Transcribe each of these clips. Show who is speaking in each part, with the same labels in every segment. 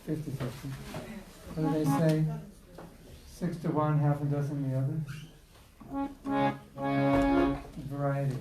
Speaker 1: 50-50. What do they say? 6 to 1, half a dozen the other. Variety.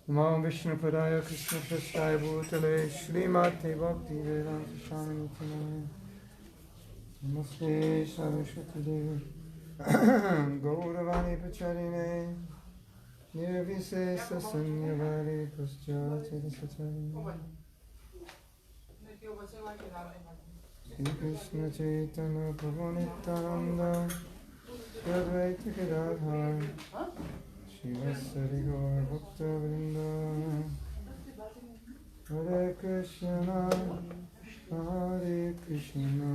Speaker 1: Namo Vishnu Padaya Krishna Prasthaya Bhutale Srimati Bhakti Vedanta Swami Nityanaya Namaste Saraswati Devi Gauravani Pacharine Nirvisesa Sanyavari Paschati Satari Sri Krishna Chaitanya Prabhu Nityananda Sri Advaita Gadadhar Shivasari Gaur Bhakta Vrinda Hare Krishna Hare Krishna.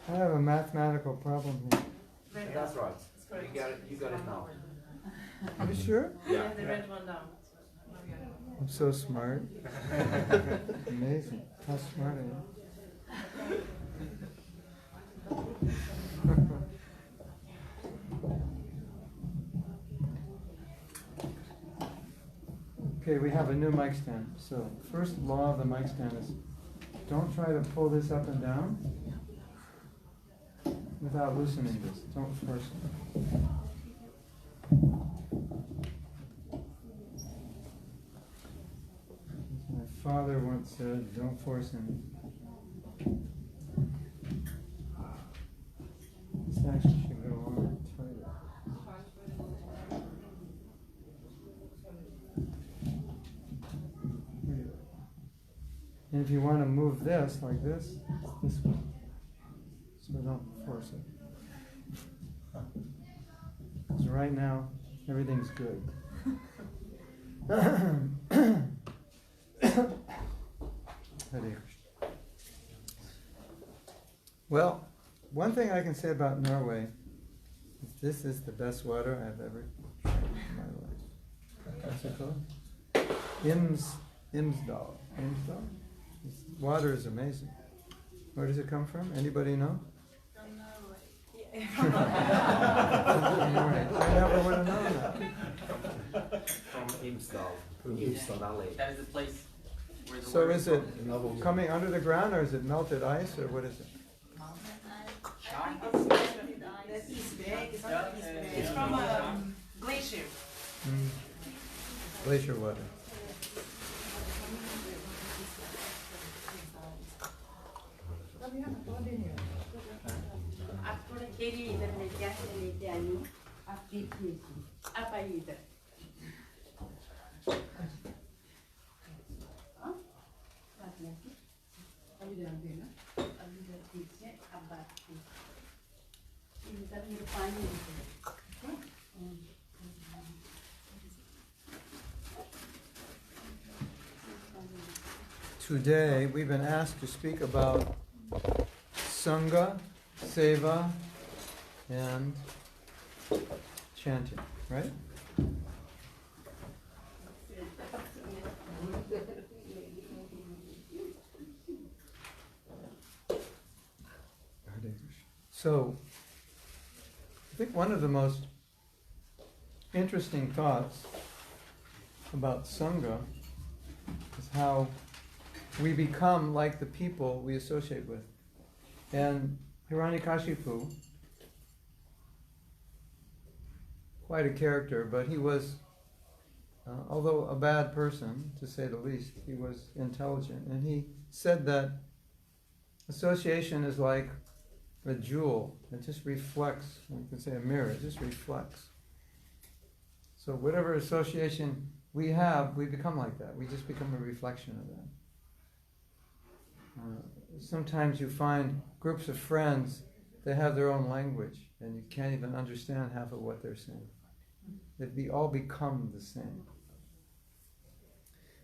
Speaker 1: I have a mathematical problem here.
Speaker 2: That's right. You got it now.
Speaker 1: Are you sure?
Speaker 2: Yeah.
Speaker 3: The red one down.
Speaker 1: I'm so smart. Amazing. How smart I am. Okay, we have a new mic stand. So, first law of the mic stand is don't try to pull this up and down without loosening this. Don't force it. My father once said, don't force him. This actually should go on tighter. if you want to move this like this way. So don't force it. Because right now, everything's good. Hare Krishna. Well, one thing I can say about Norway is this is the best water I've ever drank in my life. What's it called? Imsdal. Imsdal? This water is amazing. Where does it come from? Anybody know?
Speaker 3: From Norway.
Speaker 1: I never would have known that.
Speaker 2: From Imsdal Valley.
Speaker 4: That is the place where the
Speaker 1: So
Speaker 4: word
Speaker 1: is it
Speaker 4: from.
Speaker 1: coming under the ground or is it melted ice or what is it?
Speaker 3: It's from glacier.
Speaker 1: Glacier water. Today we've been asked to speak about Sanga, Seva, and chanting, right? So, I think one of the most interesting thoughts about Sangha is how we become like the people we associate with. And Hiranyakashipu, quite a character, but he was, although a bad person, to say the least, he was intelligent. And he said that association is like a jewel. It just reflects, you can say a mirror, it just reflects. So whatever association we have, we become like that. We just become a reflection of that. Sometimes you find groups of friends, they have their own language, and you can't even understand half of what they're saying. We all become the same.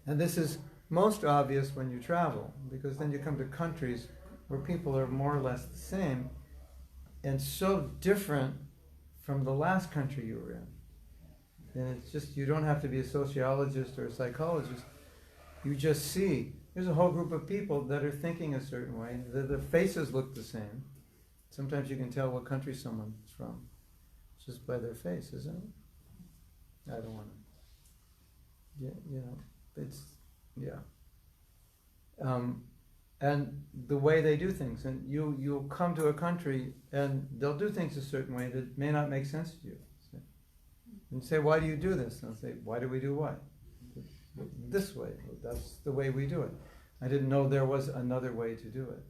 Speaker 1: And this is most obvious when you travel, because then you come to countries where people are more or less the same, and so different from the last country you were in. And it's just, you don't have to be a sociologist or a psychologist. You just see, there's a whole group of people that are thinking a certain way. Their faces look the same. Sometimes you can tell what country someone's from just by their face, isn't it? I don't want to. It's, yeah. And the way they do things, and you'll come to a country and they'll do things a certain way that may not make sense to you. And say, why do you do this? And I'll say, why do we do what? This way. That's the way we do it. I didn't know there was another way to do it.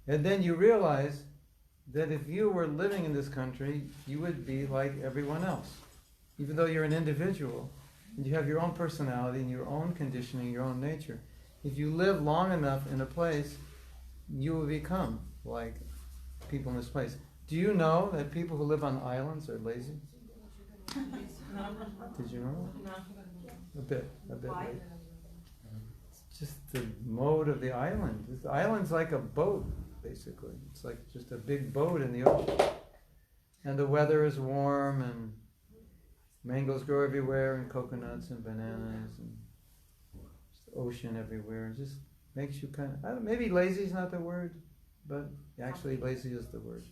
Speaker 1: And then you realize that if you were living in this country, you would be like everyone else. Even though you're an individual, and you have your own personality and your own conditioning, your own nature. If you live long enough in a place, you will become like people in this place. Do you know that people who live on islands are lazy? Did you know?
Speaker 3: No.
Speaker 1: A bit.
Speaker 3: Why?
Speaker 1: It's just the mode of the island. The island's like a boat, basically. It's like just a big boat in the ocean. And the weather is warm, and mangoes grow everywhere, and coconuts and bananas, and just the ocean everywhere. It just makes you kind of, maybe lazy is not the word, but actually lazy is the word.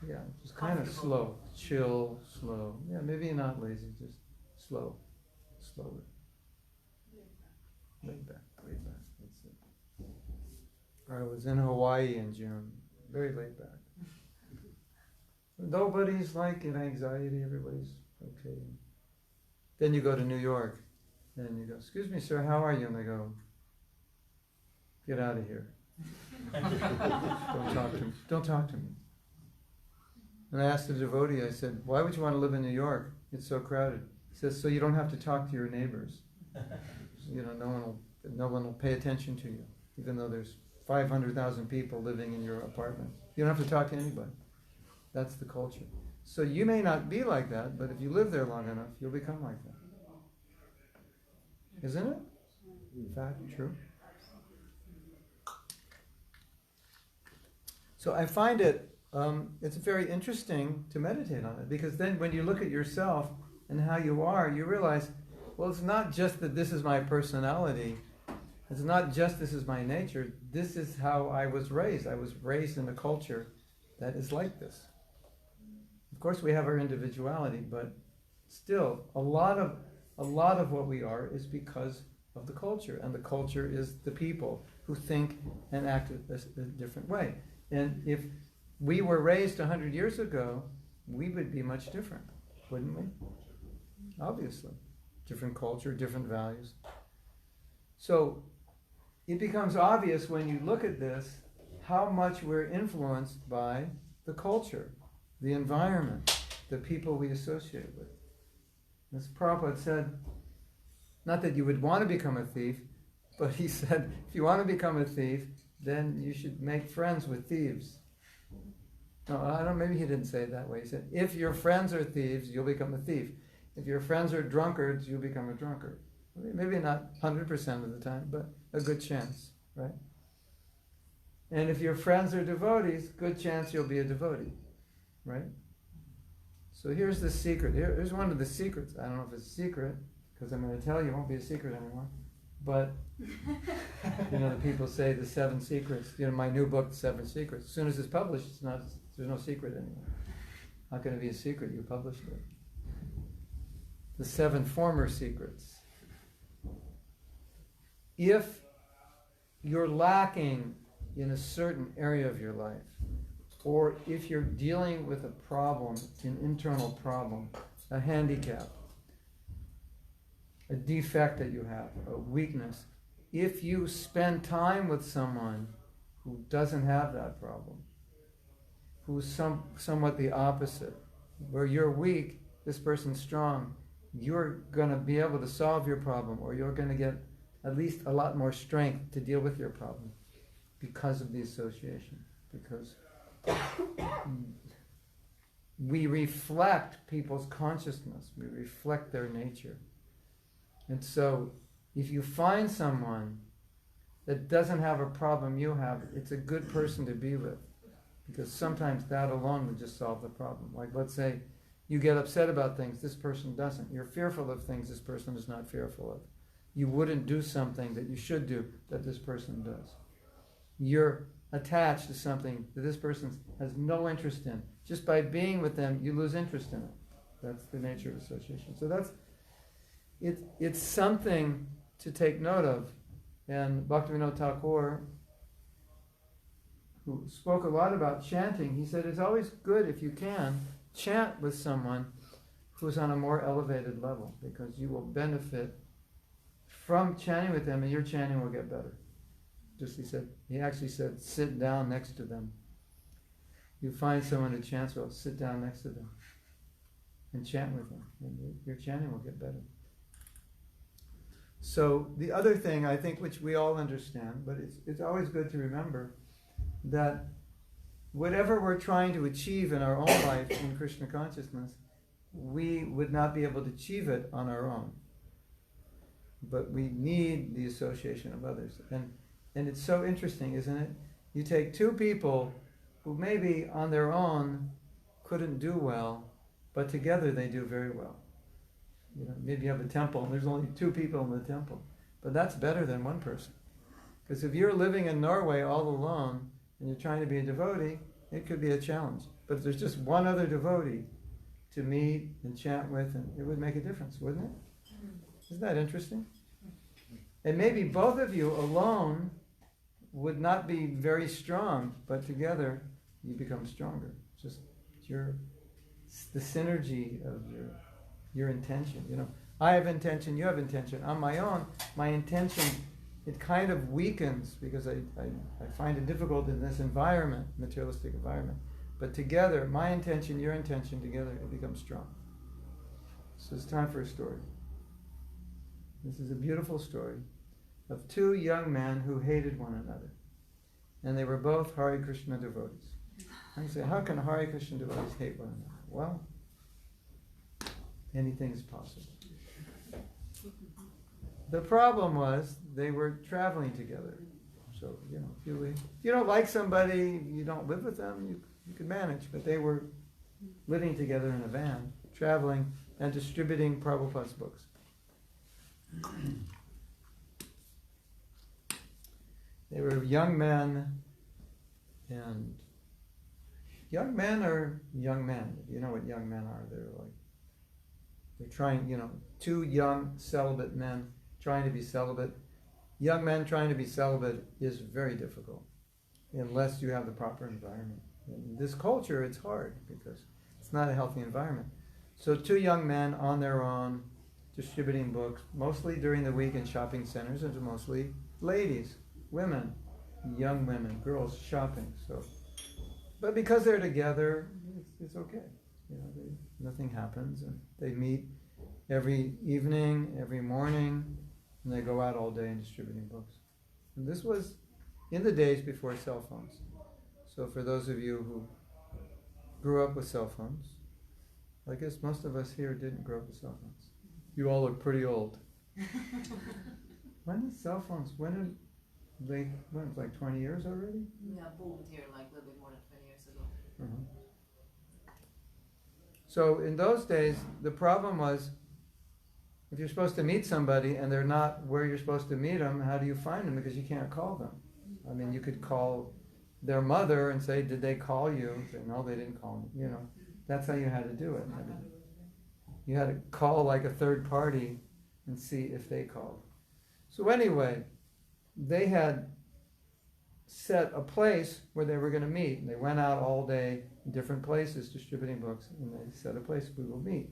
Speaker 1: Yeah, just kind of slow, chill, slow. Yeah, maybe not lazy, just slow, slowly. Laid back. That's it. I was in Hawaii in June, very laid back. Nobody's like in anxiety, everybody's okay. Then you go to New York, and you go, excuse me, sir, how are you? And they go, get out of here. Don't talk to me. And I asked the devotee, I said, why would you want to live in New York? It's so crowded. He says, so you don't have to talk to your neighbors. no one will pay attention to you, even though there's 500,000 people living in your apartment. You don't have to talk to anybody. That's the culture. So you may not be like that, but if you live there long enough, you'll become like that. Isn't it? In fact, true. So I find it's very interesting to meditate on it, because then when you look at yourself and how you are, you realize, well, it's not just that this is my personality. It's not just this is my nature. This is how I was raised. I was raised in a culture that is like this. Of course, we have our individuality, but still, a lot of what we are is because of the culture, and the culture is the people who think and act a different way. And if we were raised 100 years ago, we would be much different, wouldn't we? Obviously. Different culture, different values. So it becomes obvious when you look at this how much we're influenced by the culture, the environment, the people we associate with. As Prabhupada said, not that you would want to become a thief, but he said, if you want to become a thief, then you should make friends with thieves. No, I don't. Maybe he didn't say it that way. He said, if your friends are thieves, you'll become a thief. If your friends are drunkards, you'll become a drunkard. Maybe not 100% of the time, but a good chance, right? And if your friends are devotees, good chance you'll be a devotee, right? So here's the secret. Here's one of the secrets. I don't know if it's a secret, because I'm going to tell you, it won't be a secret anymore. But, the people say the 7 secrets. My new book, The 7 Secrets. As soon as it's published, there's no secret anymore. How can it be a secret? You published it. The 7 former secrets. If you're lacking in a certain area of your life, or if you're dealing with a problem, an internal problem, a handicap, a defect that you have, a weakness, if you spend time with someone who doesn't have that problem, who's somewhat the opposite, where you're weak, this person's strong, you're going to be able to solve your problem, or you're going to get at least a lot more strength to deal with your problem because of the association. Because we reflect people's consciousness, we reflect their nature. And so if you find someone that doesn't have a problem you have, it's a good person to be with, because sometimes that alone would just solve the problem. Like, let's say you get upset about things, this person doesn't. You're fearful of things this person is not fearful of. You wouldn't do something that you should do that this person does. You're attached to something that this person has no interest in. Just by being with them, you lose interest in it. That's the nature of association. So it's something to take note of. And Bhaktivinoda Thakur, who spoke a lot about chanting, he said it's always good, if you can, chant with someone who's on a more elevated level, because you will benefit from chanting with them, and your chanting will get better. He actually said, sit down next to them. You find someone who chants well, sit down next to them and chant with them, and your chanting will get better. So the other thing, I think, which we all understand, but it's always good to remember, that whatever we're trying to achieve in our own life in Krishna consciousness, we would not be able to achieve it on our own. But we need the association of others. And it's so interesting, isn't it? You take 2 people who maybe on their own couldn't do well, but together they do very well. Maybe you have a temple and there's only 2 people in the temple, but that's better than 1 person. Because if you're living in Norway all alone and you're trying to be a devotee, it could be a challenge. But if there's just 1 other devotee to meet and chant with, and it would make a difference, wouldn't it? Isn't that interesting? And maybe both of you alone would not be very strong, but together you become stronger. Just the synergy of your intention. I have intention, you have intention. On my own, my intention, it kind of weakens because I find it difficult in this environment, materialistic environment. But together, my intention, your intention together, it becomes strong. So it's time for a story. This is a beautiful story of two young men who hated one another. And they were both Hare Krishna devotees. And you say, how can Hare Krishna devotees hate one another? Well, anything is possible. The problem was they were traveling together. So, if you don't like somebody, you don't live with them, you can manage. But they were living together in a van, traveling and distributing Prabhupada's books. They were young men, and young men are young men. You know what young men are. They're trying, two young celibate men trying to be celibate. Young men trying to be celibate is very difficult unless you have the proper environment. In this culture, it's hard because it's not a healthy environment. So two young men on their own, distributing books, mostly during the week in shopping centers, and mostly ladies, women, young women, girls shopping. But because they're together, it's okay. Nothing happens, and they meet every evening, every morning, and they go out all day and distributing books. And this was in the days before cell phones. So for those of you who grew up with cell phones, I guess most of us here didn't grow up with cell phones. You all look pretty old. When did cell phones, when it was like 20 years already?
Speaker 5: Yeah, boomed here like a little bit more than 20 years ago.
Speaker 1: Uh-huh. So in those days, the problem was, if you're supposed to meet somebody and they're not where you're supposed to meet them, how do you find them? Because you can't call them. I mean, you could call their mother and say, did they call you? Say, no, they didn't call me. That's how you had to do it. I mean, you had to call like a third party and see if they called. So anyway, they had set a place where they were going to meet. And they went out all day in different places distributing books, and they set a place we will meet.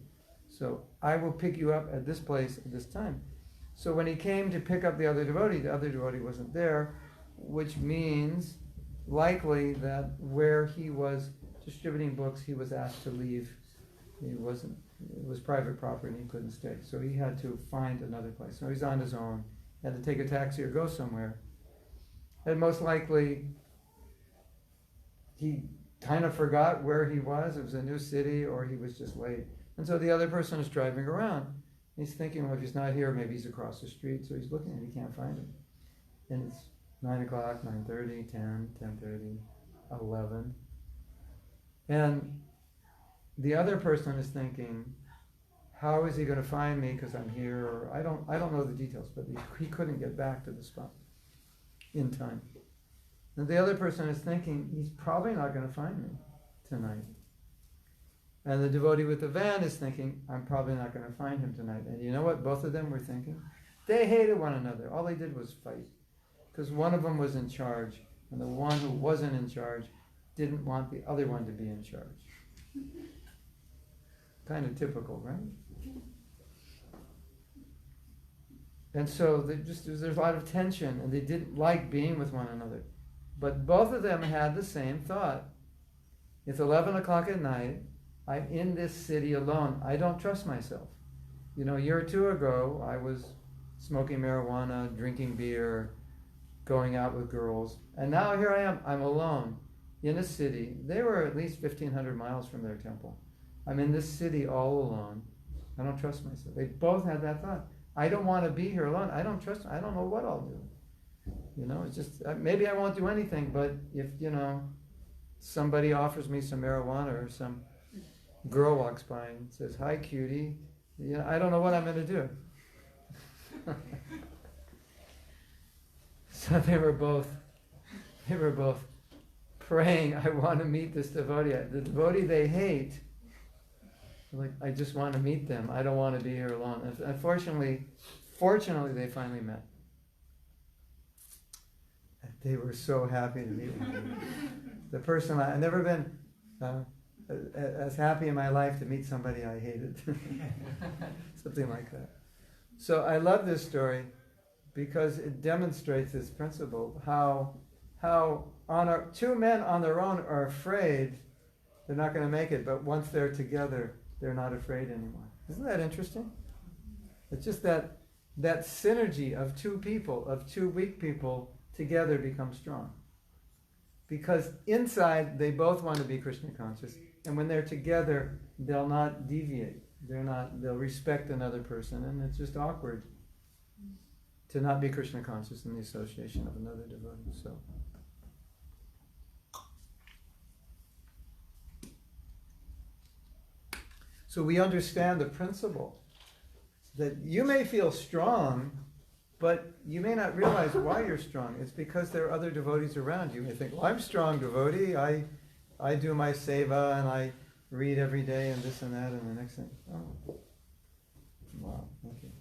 Speaker 1: So I will pick you up at this place at this time. So when he came to pick up the other devotee wasn't there, which means likely that where he was distributing books, he was asked to leave. It was private property and he couldn't stay. So he had to find another place. So he's on his own. He had to take a taxi or go somewhere. And most likely, he kind of forgot where he was. It was a new city, or he was just late. And so the other person is driving around. He's thinking, well, if he's not here, maybe he's across the street. So he's looking and he can't find him. And it's 9 o'clock, 9:30, 10, 10:30, 11. And the other person is thinking, how is he going to find me because I'm here? Or I don't know the details, but he couldn't get back to the spot in time. And the other person is thinking, he's probably not going to find me tonight. And the devotee with the van is thinking, I'm probably not going to find him tonight. And you know what both of them were thinking? They hated one another. All they did was fight. Because one of them was in charge, and the one who wasn't in charge didn't want the other one to be in charge. Kind of typical, right? And so there's a lot of tension, and they didn't like being with one another. But both of them had the same thought. It's 11 o'clock at night. I'm in this city alone. I don't trust myself. A year or two ago, I was smoking marijuana, drinking beer, going out with girls. And now here I am. I'm alone in a city. They were at least 1,500 miles from their temple. I'm in this city all alone. I don't trust myself. They both had that thought. I don't want to be here alone. I don't trust. I don't know what I'll do. It's just, maybe I won't do anything, but if, somebody offers me some marijuana or some girl walks by and says, hi, cutie, I don't know what I'm going to do. So they were both praying, I want to meet this devotee. The devotee they hate, I just want to meet them. I don't want to be here alone. And fortunately, they finally met. They were so happy to meet him. The person, I've never been as happy in my life to meet somebody I hated. Something like that. So I love this story because it demonstrates this principle, how two men on their own are afraid they're not going to make it, but once they're together, they're not afraid anymore. Isn't that interesting? It's just that that synergy of two people, of two weak people, together becomes strong. Because inside they both want to be Krishna conscious, and when they're together, they'll not deviate. They'll respect another person, and it's just awkward to not be Krishna conscious in the association of another devotee. So we understand the principle that you may feel strong, but you may not realize why you're strong. It's because there are other devotees around you. You may think, well, I'm a strong devotee. I do my seva and I read every day and this and that, and the next thing. Oh, wow, okay.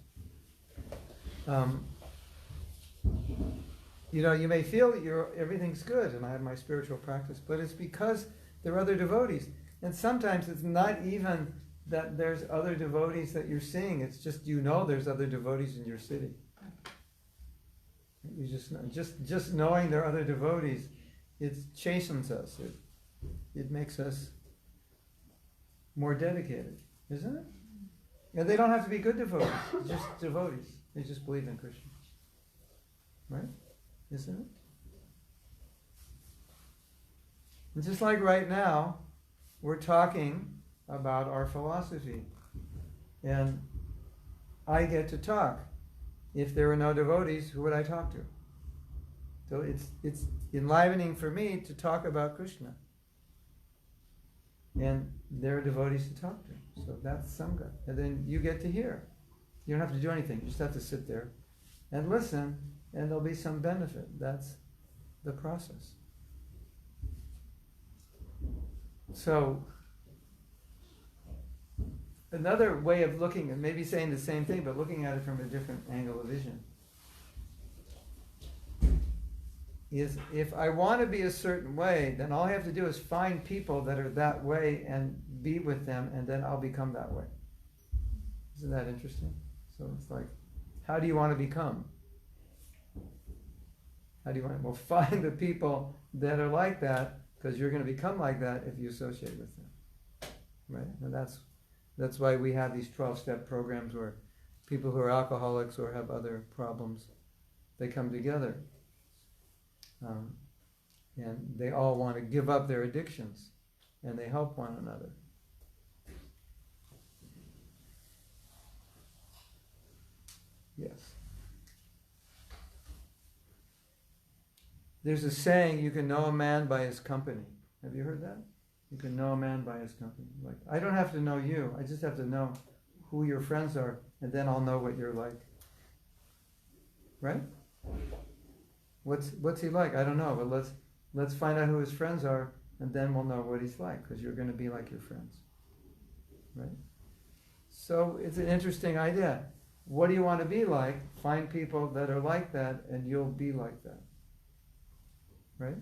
Speaker 1: You may feel everything's good and I have my spiritual practice, but it's because there are other devotees. And sometimes it's not even that there's other devotees that you're seeing. It's just there's other devotees in your city. You just knowing there are other devotees, it chastens us. It makes us more dedicated, isn't it? And they don't have to be good devotees, just devotees. They just believe in Krishna. Right? Isn't it? And just like right now, we're talking about our philosophy. And I get to talk. If there were no devotees, who would I talk to? So it's enlivening for me to talk about Krishna. And there are devotees to talk to. So that's Sanga. And then you get to hear. You don't have to do anything. You just have to sit there and listen, and there'll be some benefit. That's the process. So another way of looking at, maybe saying the same thing, but looking at it from a different angle of vision, is if I want to be a certain way, then all I have to do is find people that are that way and be with them, and then I'll become that way. Isn't that interesting? So it's like, how do you want to become? How do you want to? Well, find the people that are like that, because you're going to become like that if you associate with them. Right? And that's why we have these 12-step programs where people who are alcoholics or have other problems, they come together. And they all want to give up their addictions, and they help one another. Yes. There's a saying, you can know a man by his company. Have you heard that? You can know a man by his company. Like, I don't have to know you. I just have to know who your friends are, and then I'll know what you're like. Right? What's he like? I don't know, but let's find out who his friends are, and then we'll know what he's like, because you're going to be like your friends. Right? So it's an interesting idea. What do you want to be like? Find people that are like that, and you'll be like that. Right?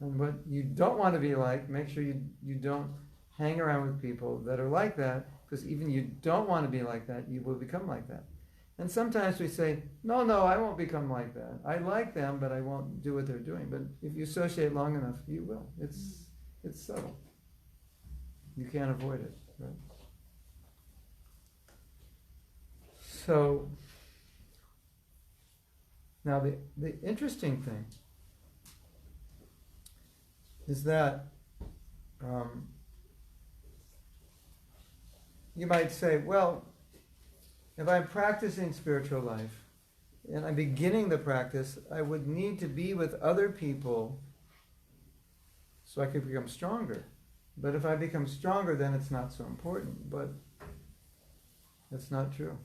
Speaker 1: And what you don't want to be like, make sure you don't hang around with people that are like that, because even you don't want to be like that, you will become like that. And sometimes we say, no, I won't become like that. I like them, but I won't do what they're doing. But if you associate long enough, you will. It's subtle. You can't avoid it, right? So, now the interesting thing is that you might say, well, if I'm practicing spiritual life and I'm beginning the practice, I would need to be with other people so I could become stronger. But if I become stronger, then it's not so important. But that's not true.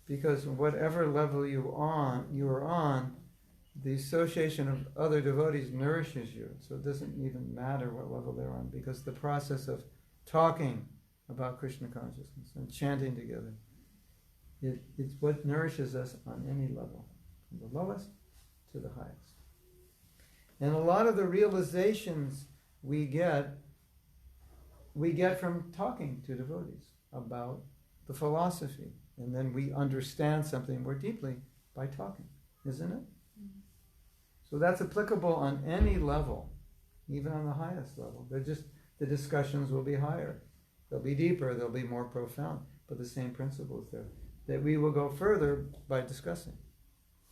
Speaker 1: Because whatever level you are on, the association of other devotees nourishes you. So it doesn't even matter what level they're on, because the process of talking about Krishna consciousness and chanting together, it's what nourishes us on any level, from the lowest to the highest. And a lot of the realizations we get from talking to devotees about the philosophy. And then we understand something more deeply by talking, isn't it? Mm-hmm. So that's applicable on any level, even on the highest level. The discussions will be higher. They'll be deeper, they'll be more profound, but the same principle is there. that we will go further by discussing.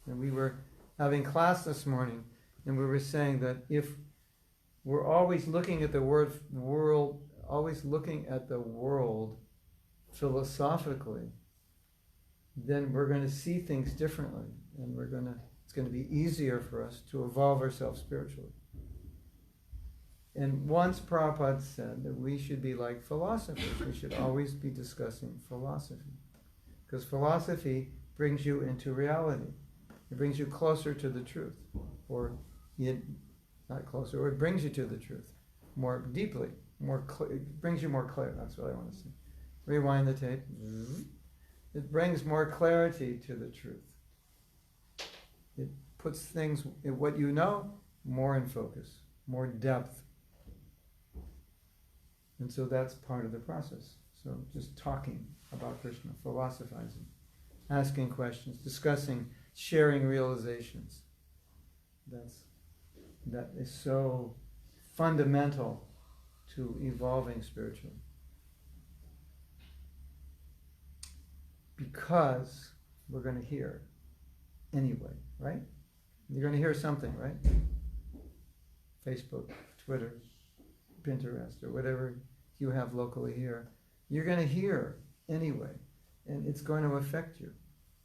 Speaker 1: And we were having class this morning, and we were saying that if we're always looking at the world, always looking at the world philosophically, then we're going to see things differently, and it's going to be easier for us to evolve ourselves spiritually. And once Prabhupada said that we should be like philosophers, we should always be discussing philosophy. Because philosophy brings you into reality. It brings you closer to the truth. Or not closer, or it brings you to the truth more deeply. It brings you more clarity. That's what I want to say. Rewind the tape. It brings more clarity to the truth. It puts things, what you know, more in focus, more depth. And so that's part of the process. So just talking about Krishna, philosophizing, asking questions, discussing, sharing realizations. That is so fundamental to evolving spiritually. Because we're going to hear anyway, right? You're going to hear something, right? Facebook, Twitter, Pinterest, or whatever you have locally here. You're going to hear anyway, and it's going to affect you,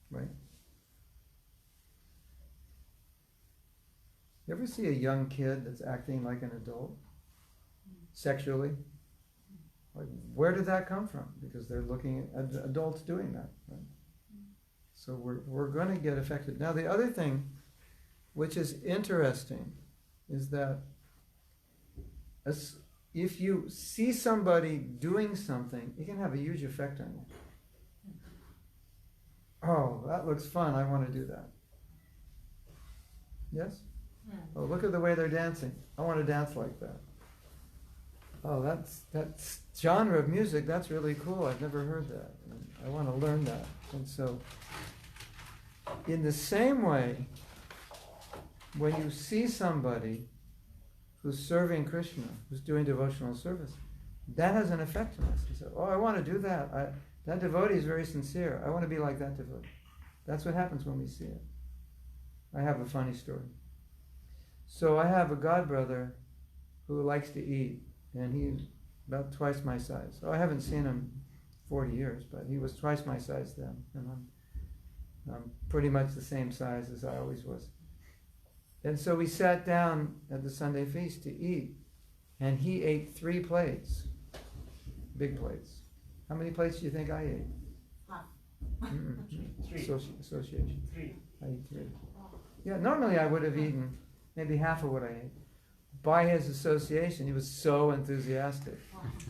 Speaker 1: right? You ever see a young kid that's acting like an adult sexually? Like, where did that come from? Because they're looking at adults doing that, right? So we're going to get affected. Now, the other thing, which is interesting, is that if you see somebody doing something, it can have a huge effect on you. Oh, that looks fun. I want to do that. Yes? Oh, look at the way they're dancing. I want to dance like that. Oh, that's genre of music. That's really cool. I've never heard that. I want to learn that. And so, in the same way, when you see somebody who's serving Krishna, who's doing devotional service, that has an effect on us. You say, oh, I want to do that. That devotee is very sincere. I want to be like that devotee. That's what happens when we see it. I have a funny story. So I have a godbrother who likes to eat, and he's about twice my size. So I haven't seen him 40 years, but he was twice my size then, and I'm pretty much the same size as I always was. And so we sat down at the Sunday feast to eat, and he ate 3 plates, big plates. How many plates do you think I ate?
Speaker 6: Three.
Speaker 1: Association.
Speaker 6: 3.
Speaker 1: I ate 3. Yeah, normally I would have eaten maybe half of what I ate. By his association, he was so enthusiastic,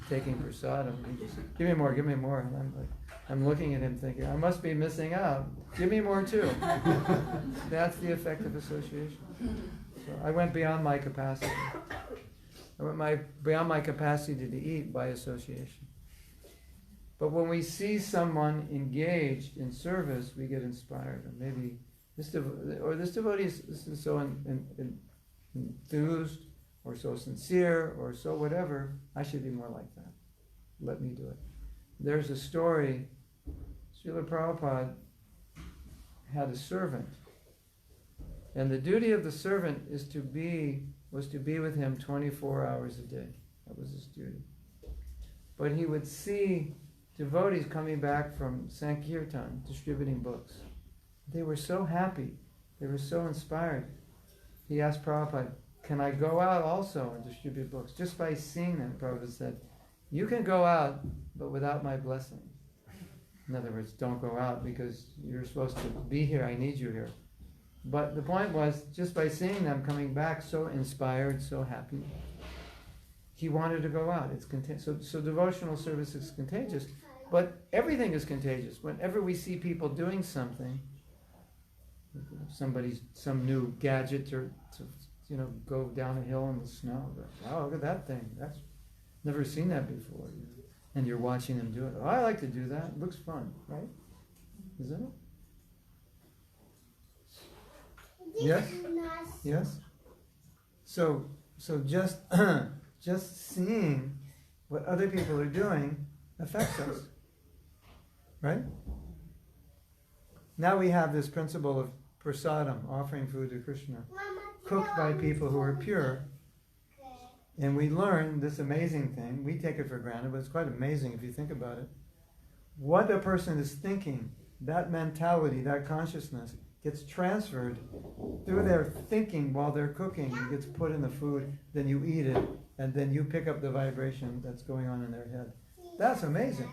Speaker 1: taking prasadam. He just, give me more, and I'm looking at him thinking, I must be missing out. Give me more too. That's the effect of association. So I went beyond my capacity. Beyond my capacity to eat by association. But when we see someone engaged in service, we get inspired. And maybe this devotee is so enthused, or so sincere, or so whatever, I should be more like that. Let me do it. There's a story, Srila Prabhupada had a servant, and the duty of the servant was to be with him 24 hours a day. That was his duty. But he would see devotees coming back from Sankirtan, distributing books. They were so happy. They were so inspired. He asked Prabhupada, can I go out also and distribute books? Just by seeing them, Prabhupada said, you can go out, but without my blessing. In other words, don't go out because you're supposed to be here, I need you here. But the point was, just by seeing them coming back so inspired, so happy, he wanted to go out. So devotional service is contagious, but everything is contagious. Whenever we see people doing something, some new gadget to go down a hill in the snow. Wow, look at that thing. That's never seen that before. And you're watching them do it. Oh, I like to do that. It looks fun, right? Isn't it? Yes? Yes? So just just seeing what other people are doing affects us. Right? Now we have this principle of prasadam, offering food to Krishna, cooked by people who are pure. And we learn this amazing thing. We take it for granted, but it's quite amazing if you think about it. What a person is thinking, that mentality, that consciousness, gets transferred through their thinking while they're cooking. It gets put in the food, then you eat it, and then you pick up the vibration that's going on in their head. That's amazing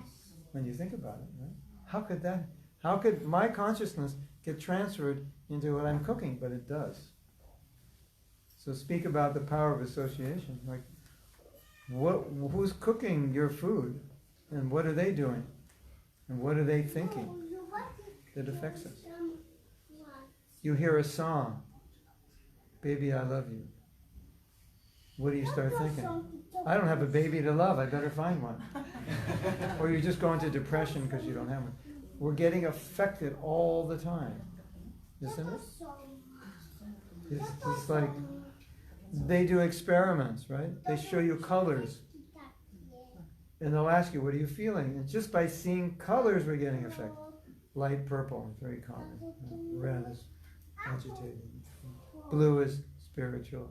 Speaker 1: when you think about it, right? How could my consciousness get transferred into what I'm cooking? But it does. So speak about the power of association. Like, who's cooking your food? And what are they doing? And what are they thinking that affects us? You hear a song, "Baby, I love you." What do you start thinking? I don't have a baby to love, I better find one. Or you just go into depression because you don't have one. We're getting affected all the time, isn't it? It's like, they do experiments, right? They show you colors. And they'll ask you, what are you feeling? And just by seeing colors, we're getting affected. Light purple is very common. Red is agitated. Blue is spiritual.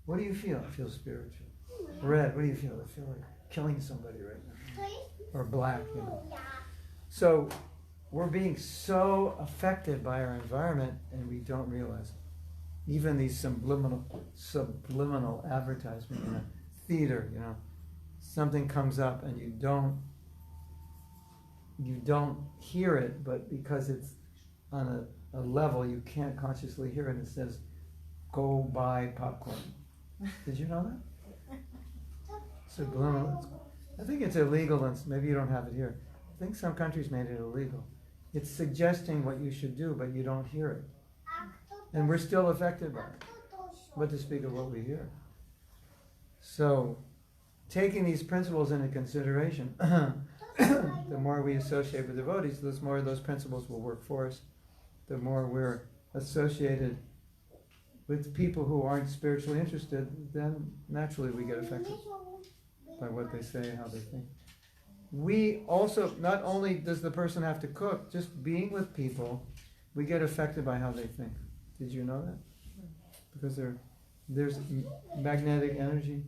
Speaker 1: What do you feel? I feel spiritual. Red, what do you feel? I feel like killing somebody right now. Or black, you know. So we're being so affected by our environment and we don't realize it. Even these subliminal advertisement in a theater, you know, something comes up and you don't hear it, but because it's on a level you can't consciously hear it, it says, "Go buy popcorn." Did you know that? Subliminal. I think it's illegal, and maybe you don't have it here. I think some countries made it illegal. It's suggesting what you should do, but you don't hear it. And we're still affected by it. What to speak of what we hear. So, taking these principles into consideration, the more we associate with devotees, the more those principles will work for us. The more we're associated with people who aren't spiritually interested, then naturally we get affected by what they say, how they think. We also, not only does the person have to cook, just being with people, we get affected by how they think. Did you know that? Because there's magnetic energy,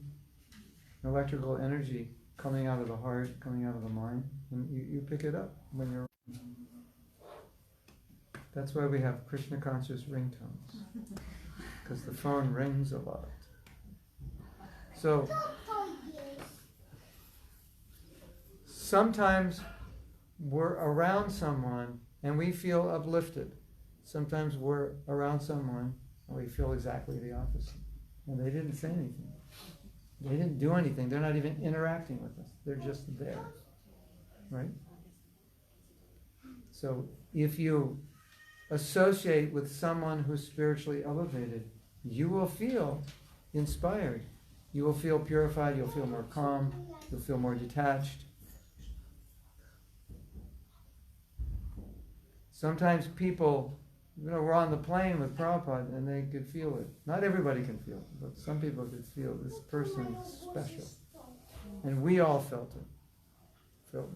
Speaker 1: electrical energy coming out of the heart, coming out of the mind, and you pick it up when you're. That's why we have Krishna conscious ringtones, because the phone rings a lot. So sometimes we're around someone and we feel uplifted. Sometimes we're around someone and we feel exactly the opposite. And they didn't say anything. They didn't do anything. They're not even interacting with us. They're just there. Right? So if you associate with someone who's spiritually elevated, you will feel inspired. You will feel purified. You'll feel more calm. You'll feel more detached. Sometimes people, we're on the plane with Prabhupada and they could feel it. Not everybody can feel it, but some people could feel this person is special. And we all felt it. So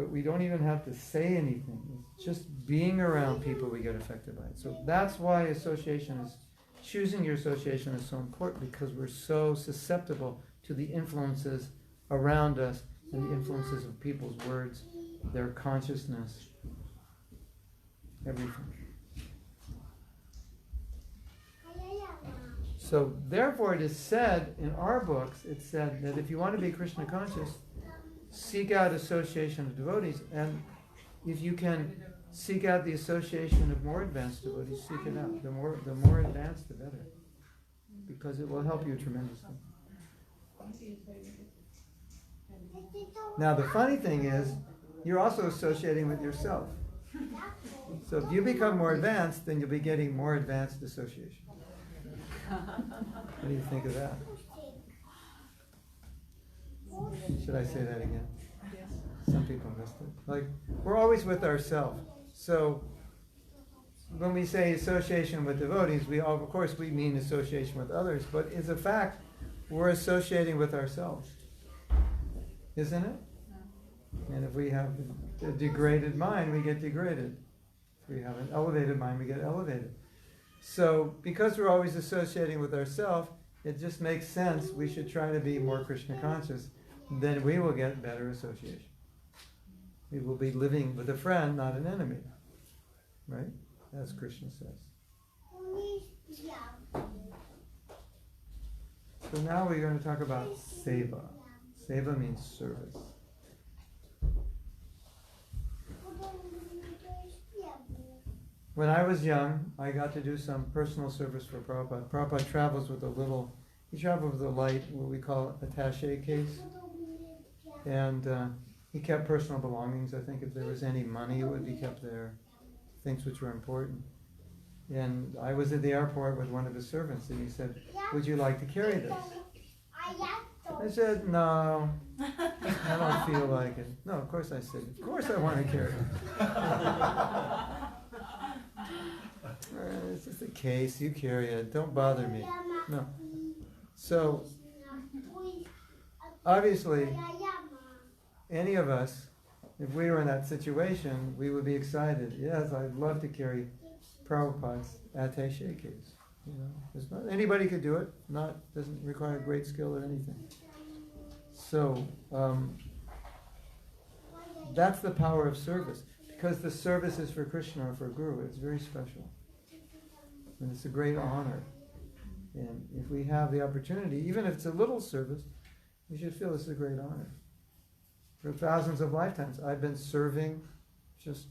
Speaker 1: we don't even have to say anything. It's just being around people we get affected by it. So that's why choosing your association is so important, because we're so susceptible to the influences around us and the influences of people's words, their consciousness, everything. So therefore it is said in our books, it's said that if you want to be Krishna conscious, seek out association of devotees, and if you can seek out the association of more advanced devotees, seek it out. The more advanced, the better, because it will help you tremendously. Now the funny thing is, you're also associating with yourself. So if you become more advanced, then you'll be getting more advanced association. What do you think of that? Should I say that again? Some people missed it. Like, we're always with ourselves. So when we say association with devotees, of course we mean association with others, but as a fact, we're associating with ourselves. Isn't it? And if we have a degraded mind, we get degraded. If we have an elevated mind, we get elevated. So because we're always associating with ourselves, it just makes sense we should try to be more Krishna conscious. Then we will get better association. We will be living with a friend, not an enemy. Right? As Krishna says. So now we're going to talk about Seva. Seva means service. When I was young, I got to do some personal service for Prabhupada. Prabhupada travels with he travels with a light, what we call attaché case. And he kept personal belongings. I think if there was any money, it would be kept there. Things which were important. And I was at the airport with one of his servants, and he said, "Would you like to carry this?" I said, "No, I don't feel like it." No, of course I said, "Of course I want to carry it." It's just a case, you carry it, don't bother me. No. So, obviously, any of us, if we were in that situation, we would be excited. Yes, I'd love to carry Prabhupada's attaché case. You know, anybody could do it. Doesn't require great skill or anything. So that's the power of service, because the service is for Krishna or for Guru. It's very special, and it's a great honor. And if we have the opportunity, even if it's a little service, we should feel it's a great honor. For thousands of lifetimes, I've been serving just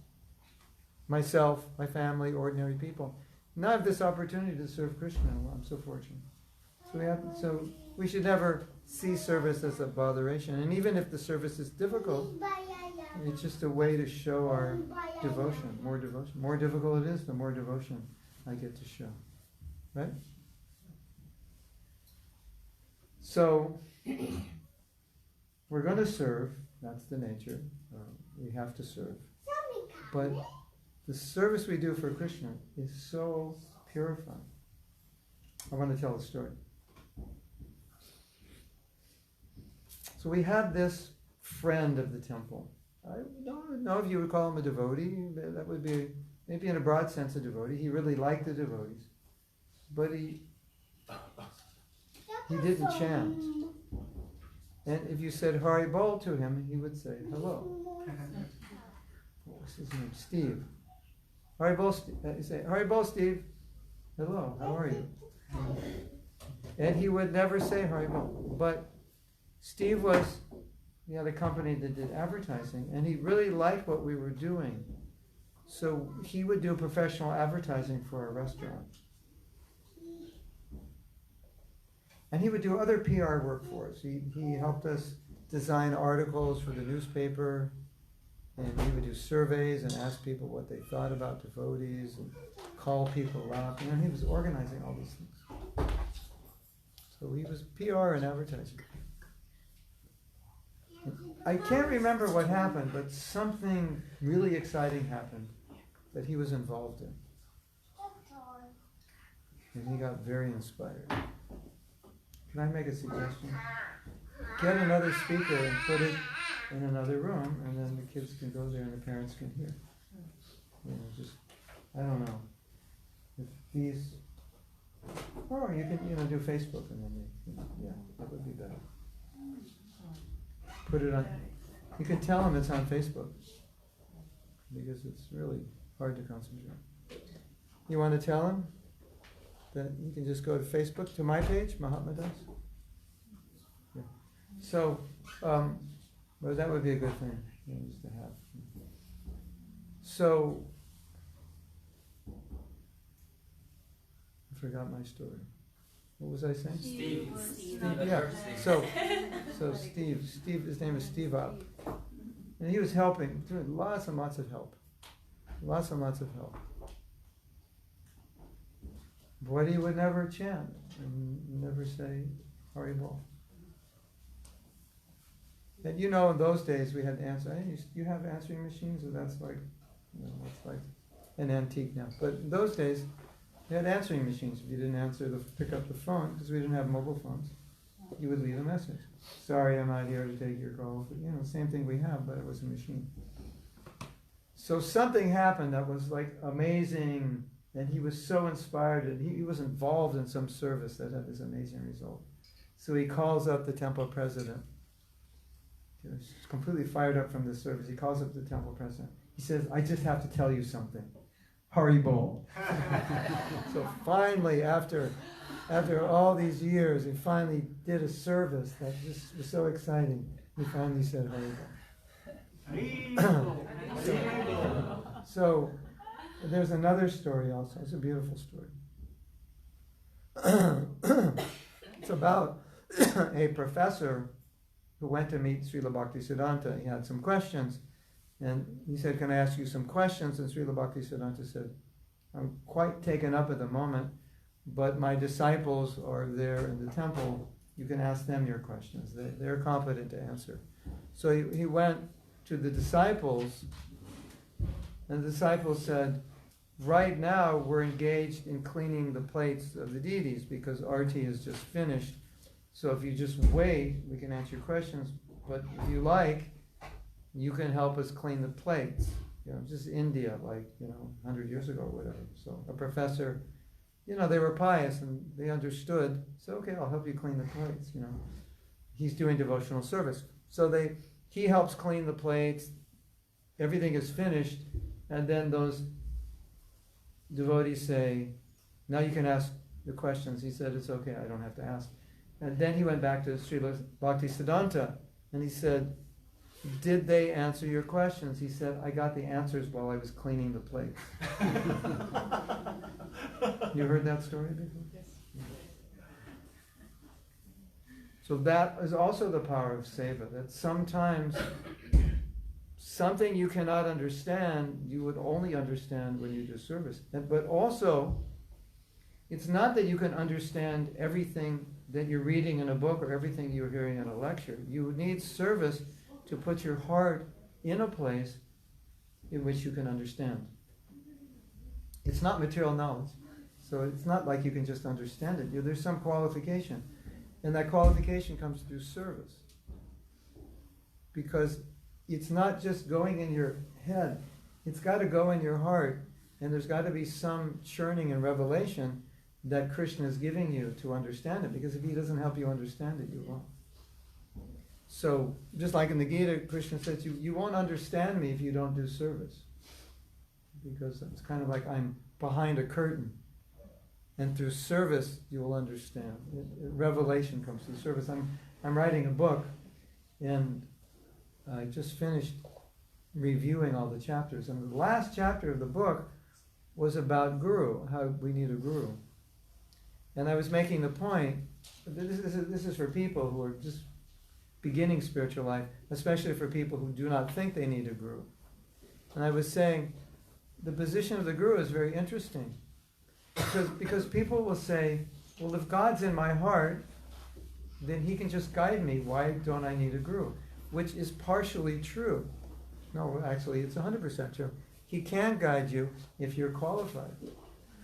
Speaker 1: myself, my family, ordinary people. Now I have this opportunity to serve Krishna. Well, I'm so fortunate. So we should never see service as a botheration. And even if the service is difficult, it's just a way to show our devotion, more devotion. The more difficult it is, the more devotion I get to show. Right? So, we're going to serve. That's the nature. We have to serve. But the service we do for Krishna is so purifying. I want to tell a story. So we had this friend of the temple. I don't know if you would call him a devotee. That would be, maybe in a broad sense, a devotee. He really liked the devotees. But he didn't chant. And if you said Hari Bol to him, he would say hello. What was his name? Steve. Hari Bol, you say, Hari Bol, Steve. Hello, how are you? And he would never say Hari Bol. But Steve he had a company that did advertising, and he really liked what we were doing. So he would do professional advertising for a restaurant. And he would do other PR work for us. He helped us design articles for the newspaper, and he would do surveys and ask people what they thought about devotees and call people up. And he was organizing all these things. So he was PR and advertising. I can't remember what happened, but something really exciting happened that he was involved in. And he got very inspired. Can I make a suggestion? Get another speaker and put it in another room, and then the kids can go there and the parents can hear. I don't know. If these, or you can, do Facebook and then that would be better. Put it on, you can tell them it's on Facebook, because it's really hard to concentrate. You want to tell them that you can just go to Facebook, to my page, Mahatma does? Yeah. So, well, that would be a good thing just to have. So, I forgot my story. What was I saying?
Speaker 4: Steve.
Speaker 1: Yeah. So Steve, his name is Steve Up. And he was helping, doing lots and lots of help. Lots and lots of help. But he would never chant and never say Hari Bol. And in those days we had you have answering machines, and that's like, it's like an antique now. But in those days, we had answering machines. If you didn't answer, pick up the phone, because we didn't have mobile phones. he would leave a message. Sorry, I'm not here to take your call. But, same thing we have, but it was a machine. So something happened that was like amazing, and he was so inspired, and he was involved in some service that had this amazing result. So he calls up the temple president. He was completely fired up from this service. He calls up the temple president. He says, I just have to tell you something. Haribol. So finally, after all these years, he finally did a service that just was so exciting. He finally said Haribol. So there's another story also. It's a beautiful story. It's about a professor who went to meet Srila Bhaktisiddhanta. He had some questions, and he said, can I ask you some questions? And Srila Bhaktisiddhanta said, I'm quite taken up at the moment, but my disciples are there in the temple. You can ask them your questions. They're competent to answer. So he went to the disciples, and the disciples said, right now we're engaged in cleaning the plates of the deities because Arti is just finished. So if you just wait, we can answer your questions. But if you like, you can help us clean the plates. Just India, 100 years ago or whatever. So a professor, they were pious and they understood. So okay, I'll help you clean the plates. He's doing devotional service. So he helps clean the plates. Everything is finished, and then those devotees say, now you can ask the questions. He said, it's okay, I don't have to ask. And then he went back to Srila Bhaktisiddhanta, and he said, did they answer your questions? He said, I got the answers while I was cleaning the plates. You heard that story before?
Speaker 5: Yes.
Speaker 1: So that is also the power of Seva, that sometimes something you cannot understand, you would only understand when you do service. But also, it's not that you can understand everything that you're reading in a book or everything you're hearing in a lecture. You need service to put your heart in a place in which you can understand. It's not material knowledge. So it's not like you can just understand it. There's some qualification. And that qualification comes through service. Because it's not just going in your head. It's got to go in your heart. And there's got to be some churning and revelation that Krishna is giving you to understand it. Because if he doesn't help you understand it, you won't. So, just like in the Gita, Krishna says, you won't understand me if you don't do service. Because it's kind of like I'm behind a curtain. And through service, you will understand. Revelation comes through service. I'm writing a book, and I just finished reviewing all the chapters. And the last chapter of the book was about Guru, how we need a Guru. And I was making the point, this is for people who are just beginning spiritual life, especially for people who do not think they need a Guru. And I was saying, the position of the Guru is very interesting. Because people will say, well, if God's in my heart, then he can just guide me. Why don't I need a Guru? Which is partially true. No, actually, it's 100% true. He can guide you if you're qualified.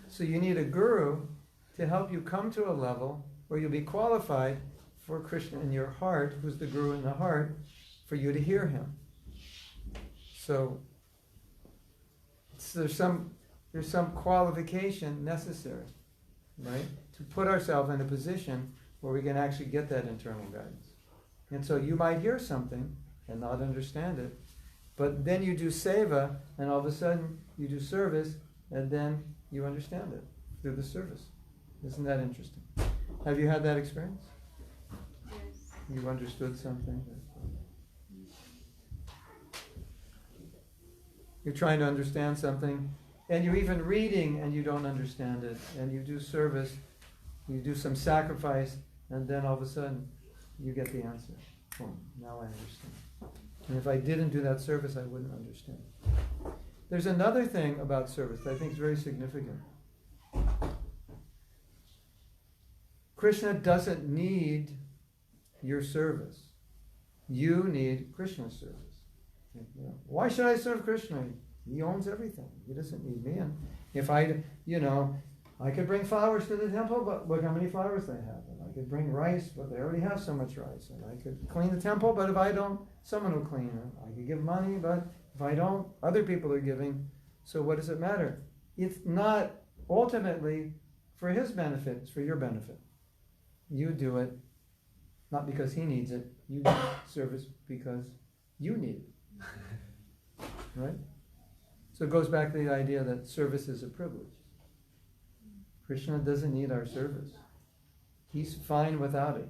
Speaker 1: So you need a Guru to help you come to a level where you'll be qualified for Krishna in your heart, who's the Guru in the heart, for you to hear him. So there's some qualification necessary, right? To put ourselves in a position where we can actually get that internal guidance. And so you might hear something and not understand it, but then you do seva, and all of a sudden you do service, and then you understand it through the service. Isn't that interesting? Have you had that experience?
Speaker 3: Yes.
Speaker 1: You've understood something? You're trying to understand something, and you're even reading and you don't understand it, and you do service, you do some sacrifice, and then all of a sudden you get the answer. Oh, now I understand. And if I didn't do that service, I wouldn't understand. There's another thing about service that I think is very significant. Krishna doesn't need your service. You need Krishna's service. Why should I serve Krishna? He owns everything. He doesn't need me. And if I could bring flowers to the temple, but look how many flowers they have. And I I could bring rice, but they already have so much rice. And I could clean the temple, but if I don't, someone will clean it. I could give money, but if I don't, other people are giving. So what does it matter? It's not ultimately for his benefit, it's for your benefit. You do it, not because he needs it. You do service because you need it. Right? So it goes back to the idea that service is a privilege. Krishna doesn't need our service. He's fine without it.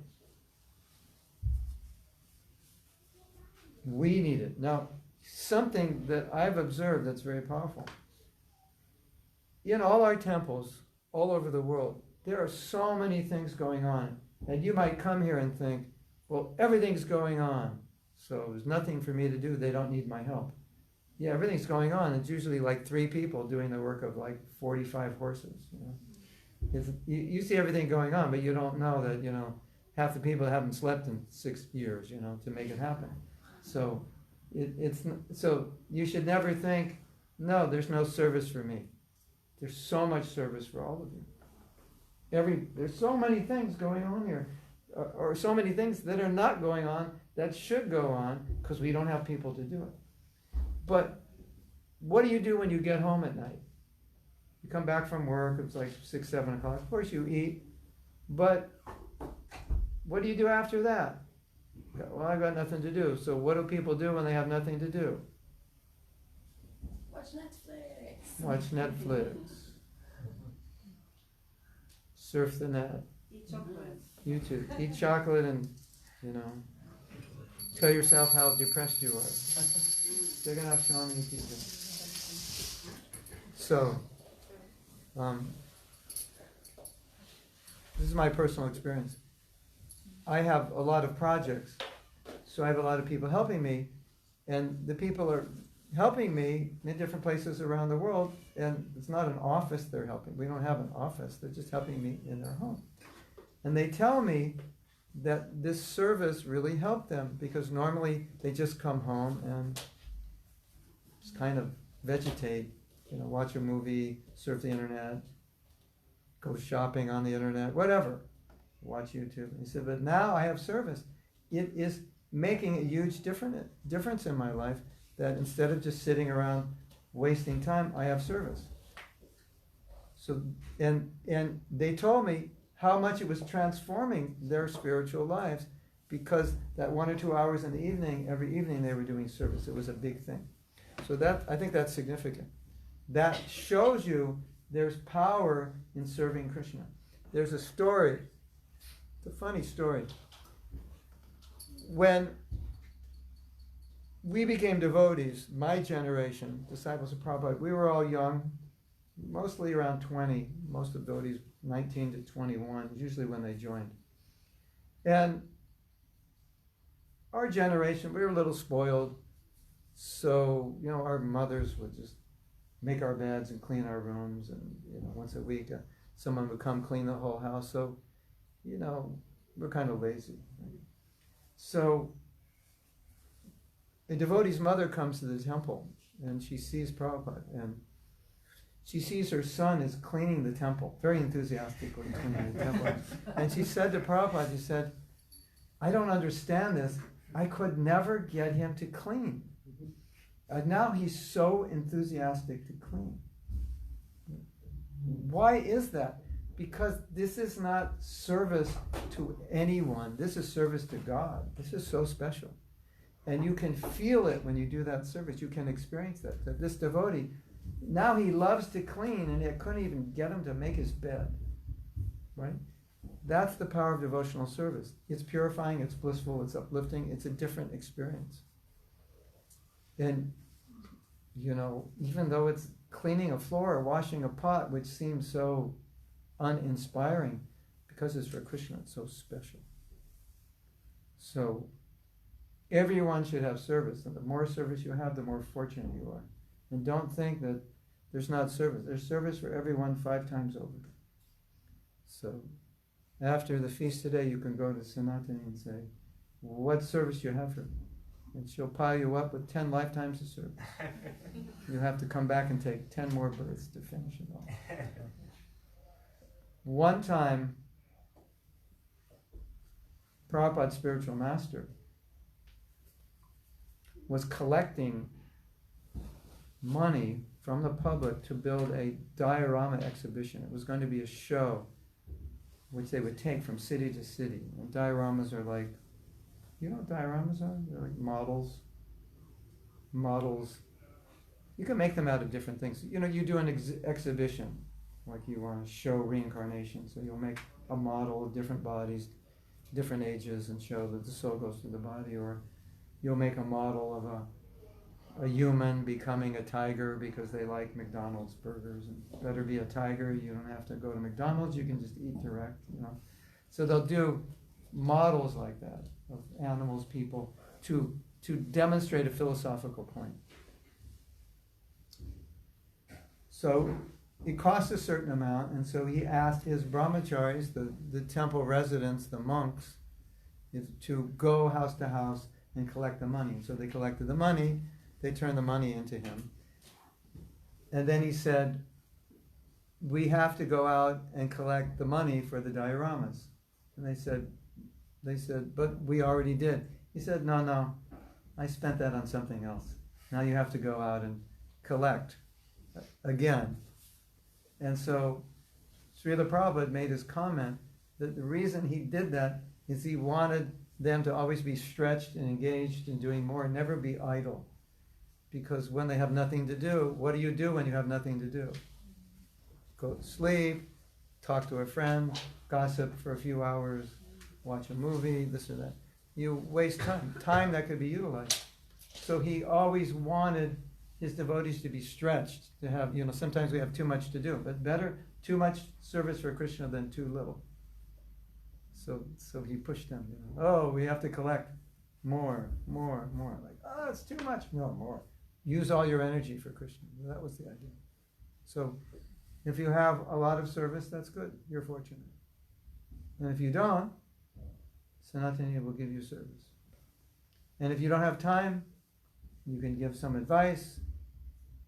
Speaker 1: We need it. Now, something that I've observed that's very powerful. In all our temples, all over the world, there are so many things going on. And you might come here and think, well, everything's going on, so there's nothing for me to do. They don't need my help. Yeah, everything's going on. It's usually like 3 people doing the work of like 45 horses. You see everything going on, but you don't know that, half the people haven't slept in 6 years, to make it happen. So so you should never think, no, there's no service for me. There's so much service for all of you. There's so many things going on here, or so many things that are not going on that should go on because we don't have people to do it. But what do you do when you get home at night? You come back from work, it's like 6, 7 o'clock. Of course you eat, but what do you do after that? Well, I've got nothing to do. So what do people do when they have nothing to do?
Speaker 5: Watch Netflix.
Speaker 1: Watch Netflix. Surf the net.
Speaker 5: Eat chocolate.
Speaker 1: YouTube. Eat chocolate and, tell yourself how depressed you are. Jagannath Swami teacher. So, this is my personal experience. I have a lot of projects, so I have a lot of people helping me, and the people are helping me in different places around the world, and it's not an office they're helping. We don't have an office. They're just helping me in their home. And they tell me that this service really helped them, because normally they just come home and just kind of vegetate, watch a movie, surf the internet, go shopping on the internet, whatever, watch YouTube. He said, but now I have service. It is making a huge difference in my life, that instead of just sitting around wasting time, I have service. So, and they told me how much it was transforming their spiritual lives, because that 1 or 2 hours in the evening, every evening they were doing service. It was a big thing. So I think that's significant. That shows you there's power in serving Krishna. There's a story, it's a funny story. When we became devotees, my generation, disciples of Prabhupada, we were all young, mostly around 20, most of devotees 19 to 21, usually when they joined. And our generation, we were a little spoiled, so, our mothers would just make our beds and clean our rooms, and, once a week someone would come clean the whole house, so, we're kind of lazy. Right? So, a devotee's mother comes to the temple, and she sees Prabhupada, and she sees her son is cleaning the temple, very enthusiastically cleaning the temple. And she said to Prabhupada, she said, I don't understand this. I could never get him to clean. And now he's so enthusiastic to clean. Why is that? Because this is not service to anyone. This is service to God. This is so special. And you can feel it when you do that service. You can experience that this devotee, now he loves to clean, and it couldn't even get him to make his bed. Right? That's the power of devotional service. It's purifying, it's blissful, it's uplifting, it's a different experience. And, even though it's cleaning a floor or washing a pot, which seems so uninspiring, because it's for Krishna, it's so special. So, everyone should have service, and the more service you have, the more fortunate you are. And don't think that there's not service. There's service for everyone 5 times over. So, after the feast today, you can go to Sanatani and say, what service you have for me? And she'll pile you up with 10 lifetimes of service. You have to come back and take 10 more births to finish it all. One time, Prabhupada's spiritual master was collecting money from the public to build a diorama exhibition. It was going to be a show which they would take from city to city. And dioramas are like, you know what dioramas are? They're like models. You can make them out of different things. You know, you do an exhibition, like you want to show reincarnation. So you'll make a model of different bodies, different ages, and show that the soul goes through the body. Or you'll make a model of a human becoming a tiger because they like McDonald's burgers. And better be a tiger. You don't have to go to McDonald's. You can just eat direct, you know. So they'll do models like that of animals, people, to demonstrate a philosophical point. So it costs a certain amount, and so he asked his brahmacharis, the temple residents, the monks, to go house to house and collect the money. So they collected the money, they turned the money into him. And then he said, we have to go out and collect the money for the dioramas. And they said, but we already did. He said, no, I spent that on something else. Now you have to go out and collect again. And so Srila Prabhupada made his comment that the reason he did that is he wanted them to always be stretched and engaged in doing more, and never be idle. Because when they have nothing to do, what do you do when you have nothing to do? Go to sleep, talk to a friend, gossip for a few hours, watch a movie, this or that. You waste time that could be utilized. So he always wanted his devotees to be stretched, to have, you know, sometimes we have too much to do, but better too much service for Krishna than too little. So he pushed them, you know, oh, we have to collect more. Like, oh, it's too much. No, more. Use all your energy for Krishna. That was the idea. So if you have a lot of service, that's good. You're fortunate. And if you don't, Sanatana will give you service. And if you don't have time, you can give some advice.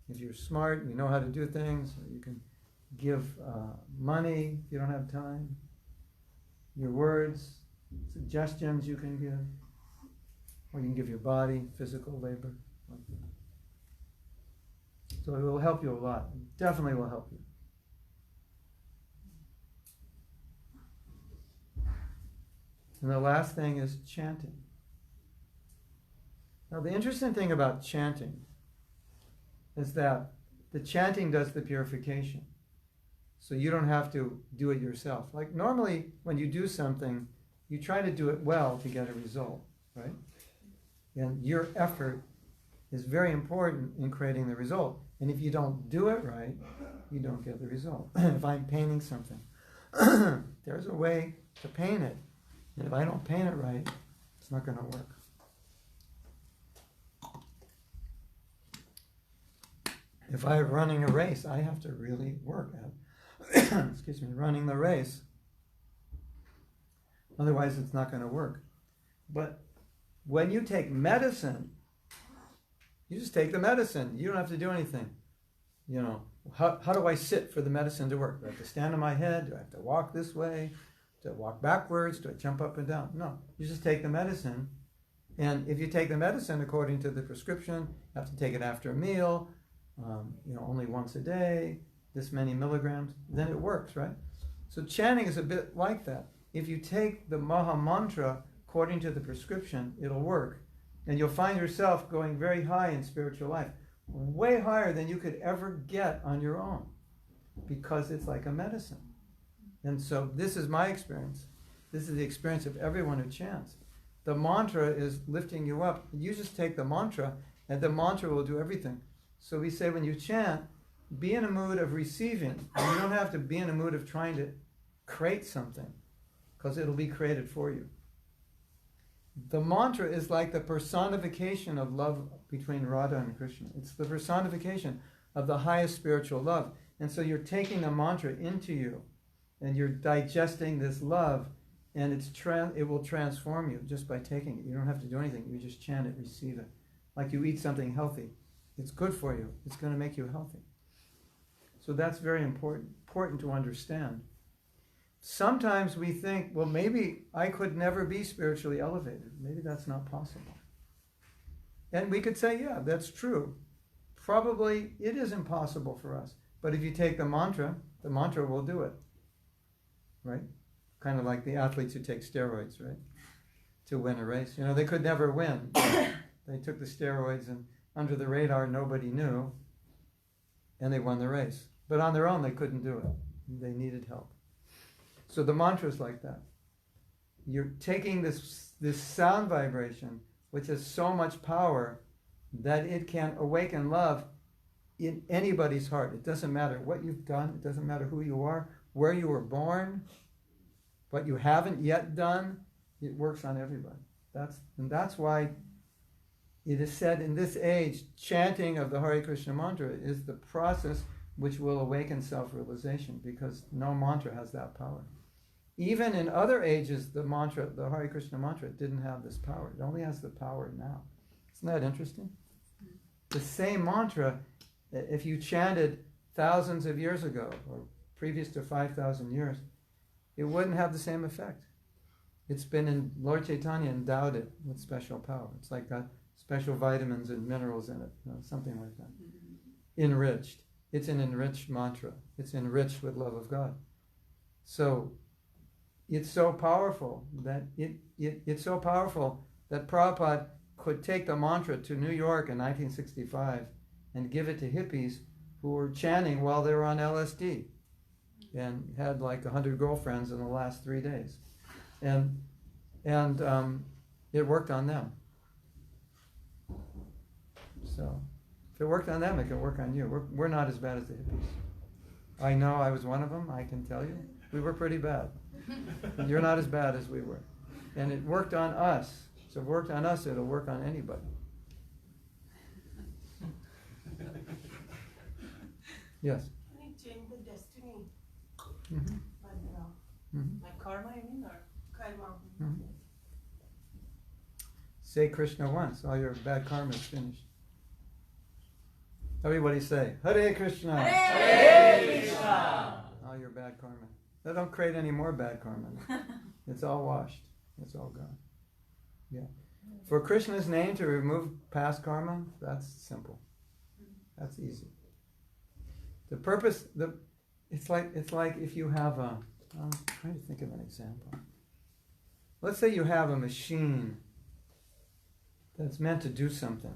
Speaker 1: If you're smart, you know how to do things, you can give money if you don't have time. Your words, suggestions you can give. Or you can give your body, physical labor. Like that. So it will help you a lot. It definitely will help you. And the last thing is chanting. Now the interesting thing about chanting is that the chanting does the purification. So you don't have to do it yourself. Like normally when you do something, you try to do it well to get a result, right? And your effort is very important in creating the result. And if you don't do it right, you don't get the result. If I'm painting something, there's a way to paint it. And if I don't paint it right, it's not going to work. If I'm running a race, I have to really work at running the race. Otherwise, it's not going to work. But when you take medicine, you just take the medicine. You don't have to do anything. You know, how do I sit for the medicine to work? Do I have to stand on my head? Do I have to walk this way? Do I walk backwards? Do I jump up and down? No. You just take the medicine. And if you take the medicine according to the prescription, you have to take it after a meal, only once a day, this many milligrams, then it works, right? So chanting is a bit like that. If you take the maha-mantra according to the prescription, it'll work. And you'll find yourself going very high in spiritual life, way higher than you could ever get on your own, because it's like a medicine. And so this is my experience. This is the experience of everyone who chants. The mantra is lifting you up. You just take the mantra, and the mantra will do everything. So we say when you chant, be in a mood of receiving. And you don't have to be in a mood of trying to create something, because it'll be created for you. The mantra is like the personification of love between Radha and Krishna. It's the personification of the highest spiritual love. And so you're taking the mantra into you, and you're digesting this love, and it will transform you just by taking it. You don't have to do anything. You just chant it, receive it. Like you eat something healthy. It's good for you. It's going to make you healthy. So that's very important to understand. sometimes we think, well, maybe I could never be spiritually elevated. Maybe that's not possible. And we could say, yeah, that's true. Probably it is impossible for us. But if you take the mantra will do it. Right? Kind of like the athletes who take steroids, right? To win a race. You know, they could never win. They took the steroids and under the radar, nobody knew. And they won the race. But on their own, they couldn't do it. They needed help. So the mantra is like that. You're taking this sound vibration, which has so much power that it can awaken love in anybody's heart. It doesn't matter what you've done. It doesn't matter who you are, where you were born, what you haven't yet done. It works on everybody. That's why it is said in this age, chanting of the Hare Krishna mantra is the process which will awaken self-realization, because no mantra has that power. Even in other ages, the Hare Krishna mantra, didn't have this power. It only has the power now. Isn't that interesting? The same mantra, if you chanted thousands of years ago, or previous to 5,000 years, it wouldn't have the same effect. It's been Lord Caitanya endowed it with special power. It's like got special vitamins and minerals in it, something like that. Enriched. It's an enriched mantra. It's enriched with love of God. So it's so powerful that it's so powerful that Prabhupada could take the mantra to New York in 1965 and give it to hippies who were chanting while they were on LSD and had like 100 girlfriends in the last 3 days. And it worked on them. So if it worked on them, it can work on you. We're not as bad as the hippies. I know I was one of them, I can tell you. We were pretty bad. You're not as bad as we were. And it worked on us. So if it worked on us, it'll work on anybody. Yes?
Speaker 5: Can it change the destiny?
Speaker 1: Mm-hmm.
Speaker 5: Like karma, you mean, or karma?
Speaker 1: Mm-hmm. Say Krishna once, all your bad karma is finished. Everybody say, Hare Krishna!
Speaker 5: Hare Krishna!
Speaker 1: All your bad karma. Now don't create any more bad karma. It's all washed. It's all gone. Yeah. For Krishna's name to remove past karma, that's simple. That's easy. The purpose, it's like if you have I'm trying to think of an example. Let's say you have a machine that's meant to do something,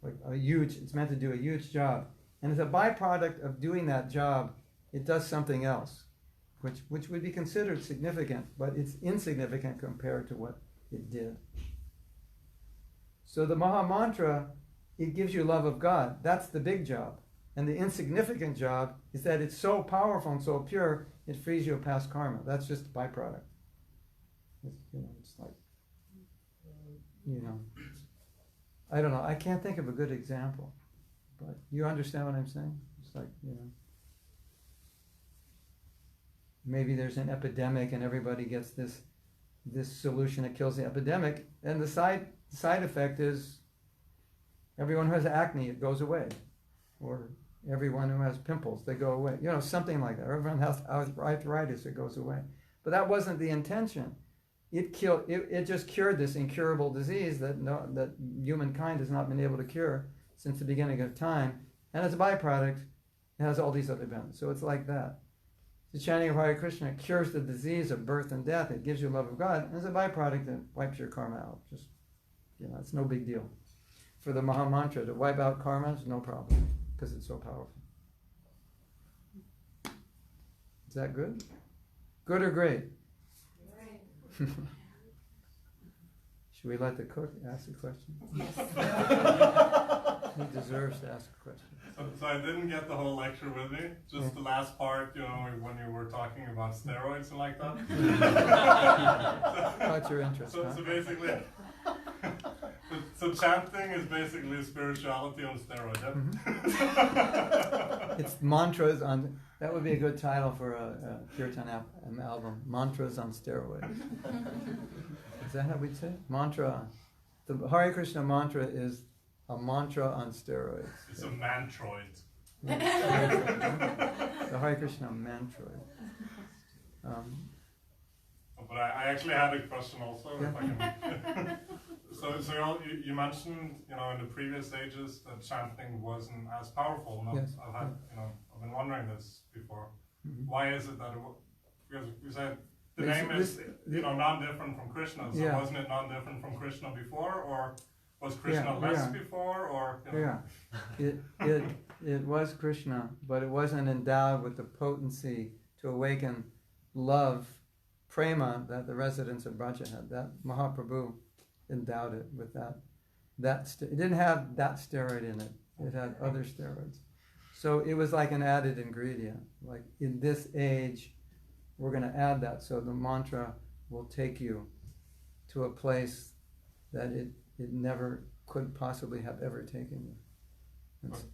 Speaker 1: like it's meant to do a huge job, and as a byproduct of doing that job, it does something else, which would be considered significant, but it's insignificant compared to what it did. So the maha-mantra, it gives you love of God. That's the big job. And the insignificant job is that it's so powerful and so pure, it frees you of past karma. That's just a byproduct. It's like, I don't know. I can't think of a good example. But you understand what I'm saying? It's like, maybe there's an epidemic and everybody gets this solution that kills the epidemic, and the side effect is everyone who has acne, it goes away. Or everyone who has pimples, they go away. Something like that. Or everyone has arthritis, it goes away. But that wasn't the intention. It just cured this incurable disease that humankind has not been able to cure since the beginning of time. And as a byproduct, it has all these other benefits. So it's like that. The chanting of Hare Krishna cures the disease of birth and death. It gives you love of God. And as a byproduct, it wipes your karma out. Just, it's no big deal. For the maha-mantra, to wipe out karma is no problem, because it's so powerful. Is that good? Good or great? Great. Should we let the cook ask a question?
Speaker 5: Yes.
Speaker 1: He deserves to ask a question.
Speaker 6: So I didn't get the whole lecture with me, just the last part, when you were talking about steroids and like that.
Speaker 1: Caught your interest,
Speaker 6: so basically, so chanting is basically spirituality on steroids, yeah?
Speaker 1: Mm-hmm. It's mantras on, that would be a good title for a Kirtan album, Mantras on Steroids. Is that how we'd say it? Mantra. The Hare Krishna mantra is a mantra on steroids.
Speaker 6: It's a mantroid.
Speaker 1: The Hare Krishna mantra.
Speaker 6: But I actually had a question also,
Speaker 1: Yeah.
Speaker 6: if I can. So you mentioned, in the previous ages that chanting wasn't as powerful. And
Speaker 1: Yes.
Speaker 6: I've been wondering this before.
Speaker 1: Mhm.
Speaker 6: Why is it that because you said the
Speaker 1: This-
Speaker 6: name is, non-different from Krishna. So
Speaker 1: Yeah.
Speaker 6: wasn't it non-different from Krishna before, or was Krishna
Speaker 1: Yeah,
Speaker 6: less
Speaker 1: yeah.
Speaker 6: before, or?
Speaker 1: Yeah, it was Krishna, but it wasn't endowed with the potency to awaken love, prema, that the residents of Braja had. That Mahaprabhu endowed it with that. It didn't have that steroid in it. It had other steroids. So it was like an added ingredient. Like in this age, we're going to add that. So the mantra will take you to a place that it never could possibly have ever taken you.
Speaker 6: But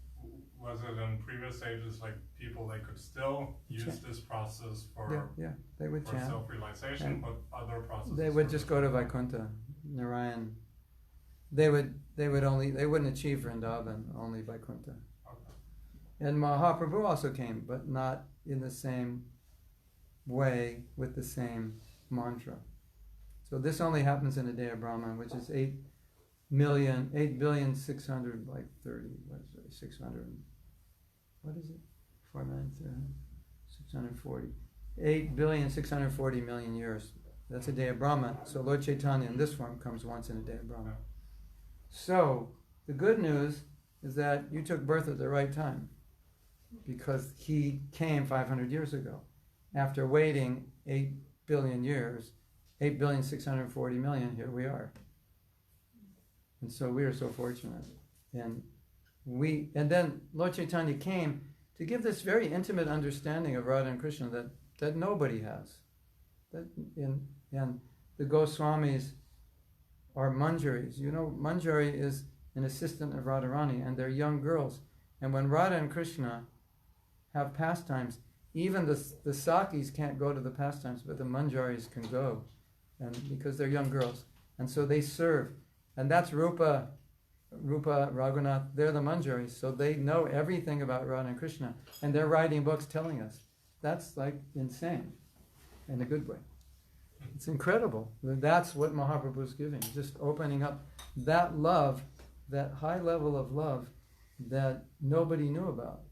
Speaker 6: was it in previous ages like people, they could still use this process for
Speaker 1: Yeah, they would chant.
Speaker 6: self-realization, but other processes?
Speaker 1: They would just go to Vaikuntha, Narayan. They wouldn't achieve Vrindavan, only Vaikuntha.
Speaker 6: Okay.
Speaker 1: And Mahaprabhu also came, but not in the same way with the same mantra. So this only happens in a day of Brahman, which is 8,600,000, like 30, what is it, 600, what is it? 640. 8,640,000,000 years. That's a day of Brahman. So Lord Caitanya in this form comes once in a day of Brahman. So the good news is that you took birth at the right time, because he came 500 years ago. After waiting 8 billion years, 8,640,000,000, here we are. And so we are so fortunate. And then Lord Caitanya came to give this very intimate understanding of Radha and Krishna that nobody has. And the Goswamis are Manjaris. Manjari is an assistant of Radharani, and they're young girls. And when Radha and Krishna have pastimes, even the Sakis can't go to the pastimes, but the Manjaris can go, and because they're young girls. And so they serve. And that's Rupa, Raghunath, they're the Manjaris, so they know everything about Radha and Krishna, and they're writing books telling us. That's like insane, in a good way. It's incredible. That's what Mahaprabhu's giving, just opening up that love, that high level of love that nobody knew about.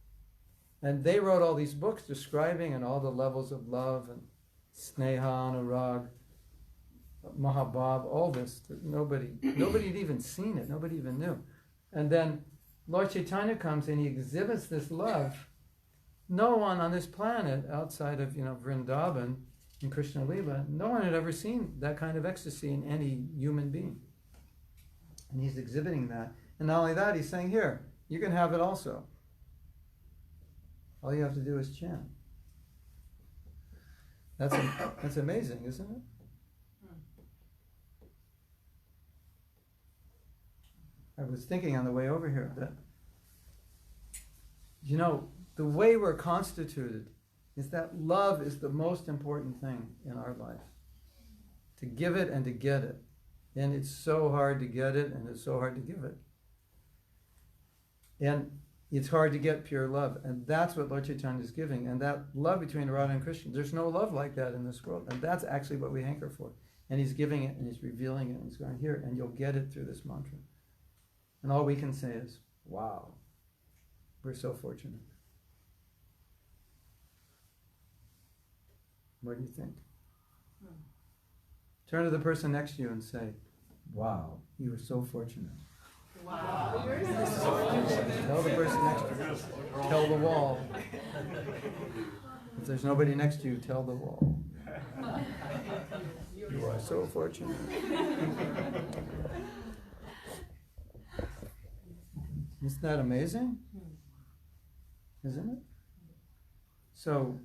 Speaker 1: And they wrote all these books describing and all the levels of love and sneha, anurag, mahabhav, all this. Nobody had even seen it. Nobody even knew. And then Lord Chaitanya comes and he exhibits this love. No one on this planet outside of Vrindavan and Krishna Lila, no one had ever seen that kind of ecstasy in any human being. And he's exhibiting that. And not only that, he's saying, here, you can have it also. All you have to do is chant. That's amazing, isn't it? I was thinking on the way over here that, the way we're constituted is that love is the most important thing in our life. To give it and to get it. And it's so hard to get it and it's so hard to give it. And it's hard to get pure love. And that's what Lord Chaitanya is giving. And that love between Radha and Krishna, there's no love like that in this world. And that's actually what we hanker for. And he's giving it and he's revealing it and he's going, here, and you'll get it through this mantra. And all we can say is, wow, we're so fortunate. What do you think? Turn to the person next to you and say, wow, you are so fortunate.
Speaker 5: Wow.
Speaker 1: Tell the person next to you. Tell the wall. If there's nobody next to you, tell the wall. You are so fortunate. Isn't that amazing? Isn't it? So,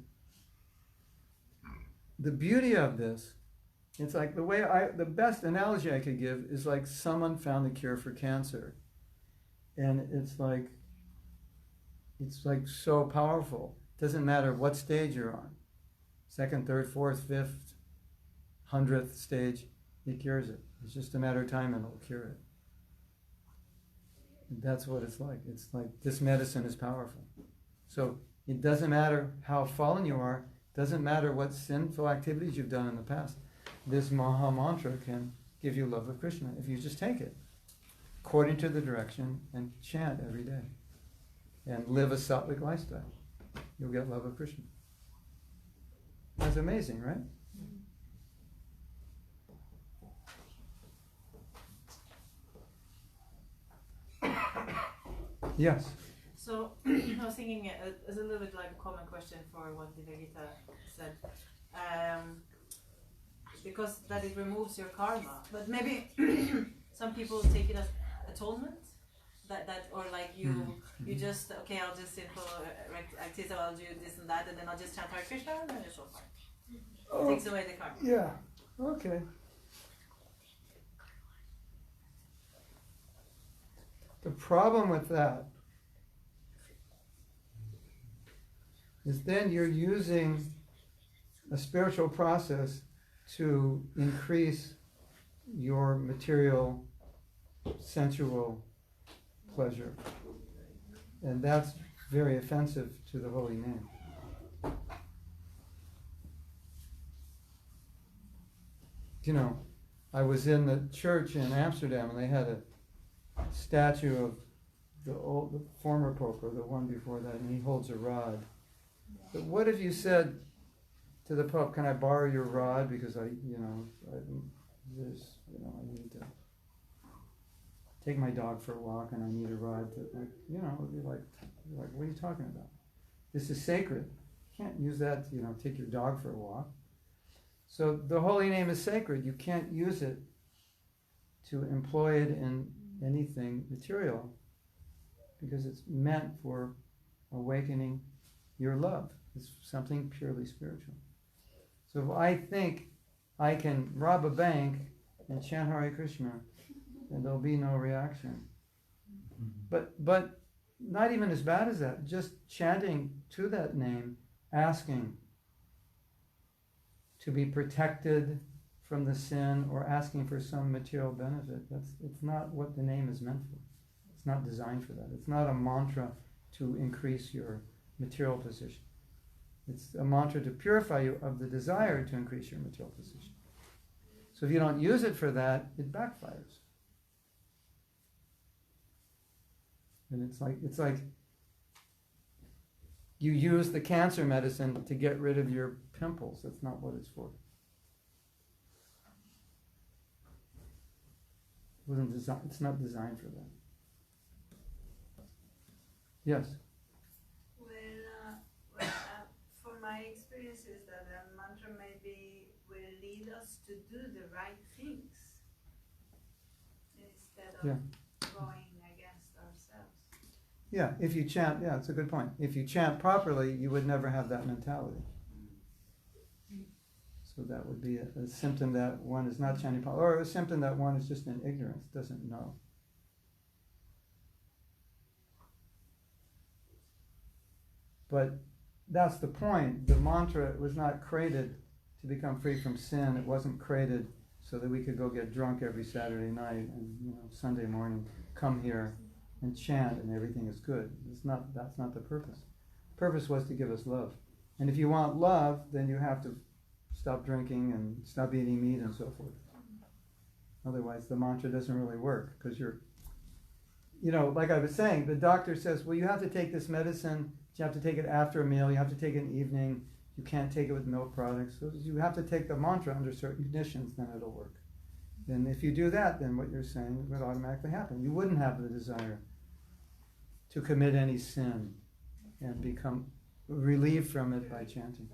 Speaker 1: the beauty of this, it's like the best analogy I could give is like someone found the cure for cancer. And it's like so powerful. Doesn't matter what stage you're on. 2nd, 3rd, 4th, 5th, 100th stage, it cures it. It's just a matter of time and it'll cure it. And that's what it's like. It's like this medicine is powerful. So it doesn't matter how fallen you are, Doesn't matter what sinful activities you've done in the past. This maha-mantra can give you love of Krishna if you just take it according to the direction and chant every day and live a sattvic lifestyle. You'll get love of Krishna. That's amazing, right? Yes.
Speaker 5: So I was thinking it's a little bit like a common question for what Divagita said, because that it removes your karma. But maybe some people take it as atonement, that or like you just okay, I'll just simple activities, I'll do this and that, and then I'll just chant Hare Krishna, and then it's all fine. It takes away the karma.
Speaker 1: Yeah. Okay. The problem with that is then you're using a spiritual process to increase your material, sensual pleasure. And that's very offensive to the holy name. You know, I was in the church in Amsterdam and they had a statue of the former pope, or the one before that, and he holds a rod. But what if you said to the pope, "Can I borrow your rod because I need to take my dog for a walk and I need a rod to," it would be like, what are you talking about? This is sacred. You can't use that to, take your dog for a walk. So the holy name is sacred. You can't use it to employ it in anything material because it's meant for awakening your love. It's something purely spiritual. So if I think I can rob a bank and chant Hare Krishna, then there'll be no reaction. But not even as bad as that. Just chanting to that name, asking to be protected from the sin or asking for some material benefit. It's not what the name is meant for. It's not designed for that. It's not a mantra to increase your material position. It's a mantra to purify you of the desire to increase your material position. So if you don't use it for that, it backfires. And it's like you use the cancer medicine to get rid of your pimples. That's not what it's for. It's not designed for that. Yes.
Speaker 3: From my experience is that a mantra maybe will lead us to do the right things instead of going against ourselves.
Speaker 1: Yeah, if you chant, it's a good point. If you chant properly, you would never have that mentality. So that would be a symptom that one is not chanting properly, or a symptom that one is just in ignorance, doesn't know. But that's the point. The mantra was not created to become free from sin. It wasn't created so that we could go get drunk every Saturday night and Sunday morning come here and chant and everything is good. That's not the purpose. The purpose was to give us love. And if you want love, then you have to stop drinking and stop eating meat and so forth. Otherwise the mantra doesn't really work because you're, like I was saying, the doctor says, well, you have to take this medicine. You have to take it after a meal. You have to take it in the evening. You can't take it with milk products. So you have to take the mantra under certain conditions, then it'll work. And if you do that, then what you're saying would automatically happen. You wouldn't have the desire to commit any sin and become relieved from it by chanting.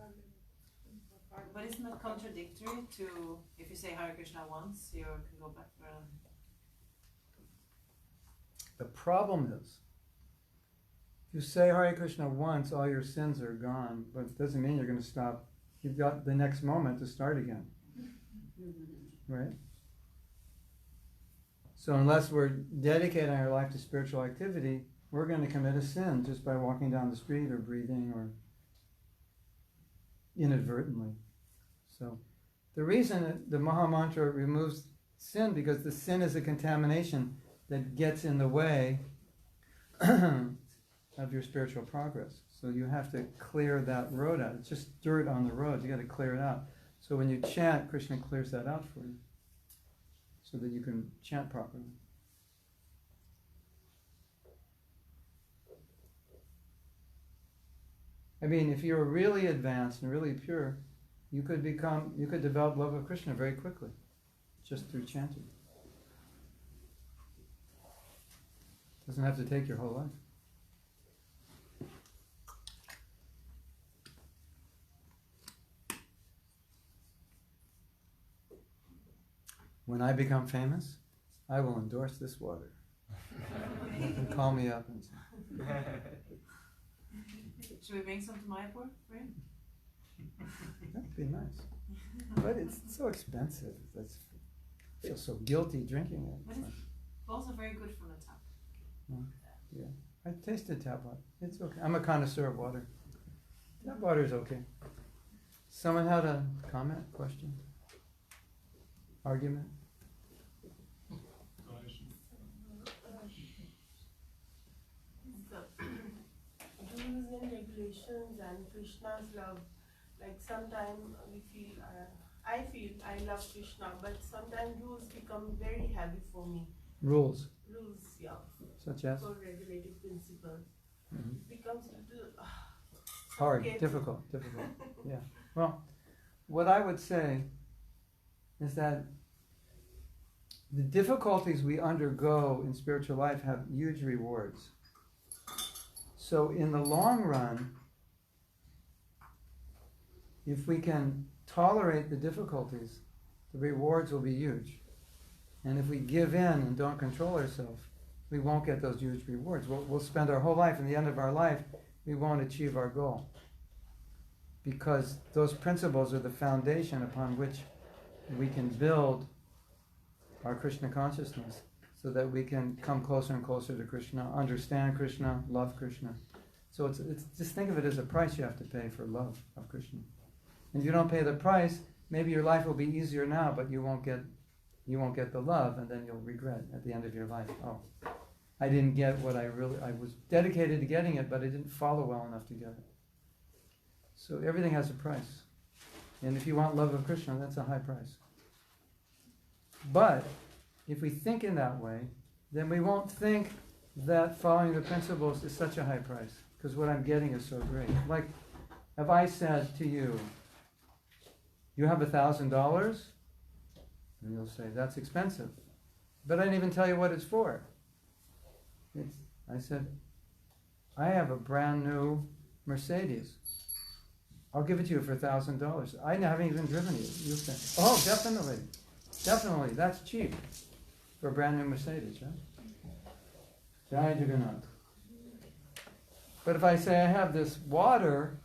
Speaker 5: But isn't that contradictory to, if you say Hare Krishna once, you can go back for
Speaker 1: The problem is, if you say Hare Krishna once, all your sins are gone, but it doesn't mean you're going to stop. You've got the next moment to start again. Right? So unless we're dedicating our life to spiritual activity, we're going to commit a sin just by walking down the street or breathing or inadvertently. So the reason the maha-mantra removes sin, because the sin is a contamination that gets in the way of your spiritual progress. So you have to clear that road out. It's just dirt on the road. You got to clear it out. So when you chant, Krishna clears that out for you, so that you can chant properly. I mean, if you're really advanced and really pure, you could develop love of Krishna very quickly, just through chanting. Doesn't have to take your whole life. When I become famous, I will endorse this water. And call me up and say,
Speaker 5: Should we bring some to Mayapur for him?
Speaker 1: that'd be nice. But it's so expensive. I feel so guilty drinking it.
Speaker 5: But it's also very good from the top.
Speaker 1: Yeah, I tasted tap water. It's okay. I'm a connoisseur of water. Tap water is okay. Someone had a comment, question, argument?
Speaker 7: Rules and regulations and Krishna's love. Like sometimes we feel, I love Krishna, but sometimes rules become very heavy for me.
Speaker 1: Rules,
Speaker 7: Rules, yeah,
Speaker 1: such as?
Speaker 7: for regulative principles. Becomes a little
Speaker 1: Hard,
Speaker 7: suffocating.
Speaker 1: difficult. Yeah. Well, what I would say is that the difficulties we undergo in spiritual life have huge rewards. So in the long run, if we can tolerate the difficulties, the rewards will be huge. And if we give in and don't control ourselves, we won't get those huge rewards. We'll spend our whole life, and the end of our life, we won't achieve our goal. Because those principles are the foundation upon which we can build our Krishna consciousness, so that we can come closer and closer to Krishna, understand Krishna, love Krishna. So it's just think of it as a price you have to pay for love of Krishna. And if you don't pay the price, maybe your life will be easier now, but you won't get the love, and then you'll regret at the end of your life. Oh, I didn't get what I was dedicated to getting it, but I didn't follow well enough to get it. So everything has a price. And if you want love of Krishna, that's a high price. But if we think in that way, then we won't think that following the principles is such a high price, because what I'm getting is so great. Like, if I said to you, you have $1,000, and you'll say, that's expensive. But I didn't even tell you what it's for. I said, I have a brand new Mercedes. I'll give it to you for $1,000. I haven't even driven it. You'll say, oh, definitely. Definitely, that's cheap for a brand new Mercedes, right? Jai Jagannath. But if I say I have this water,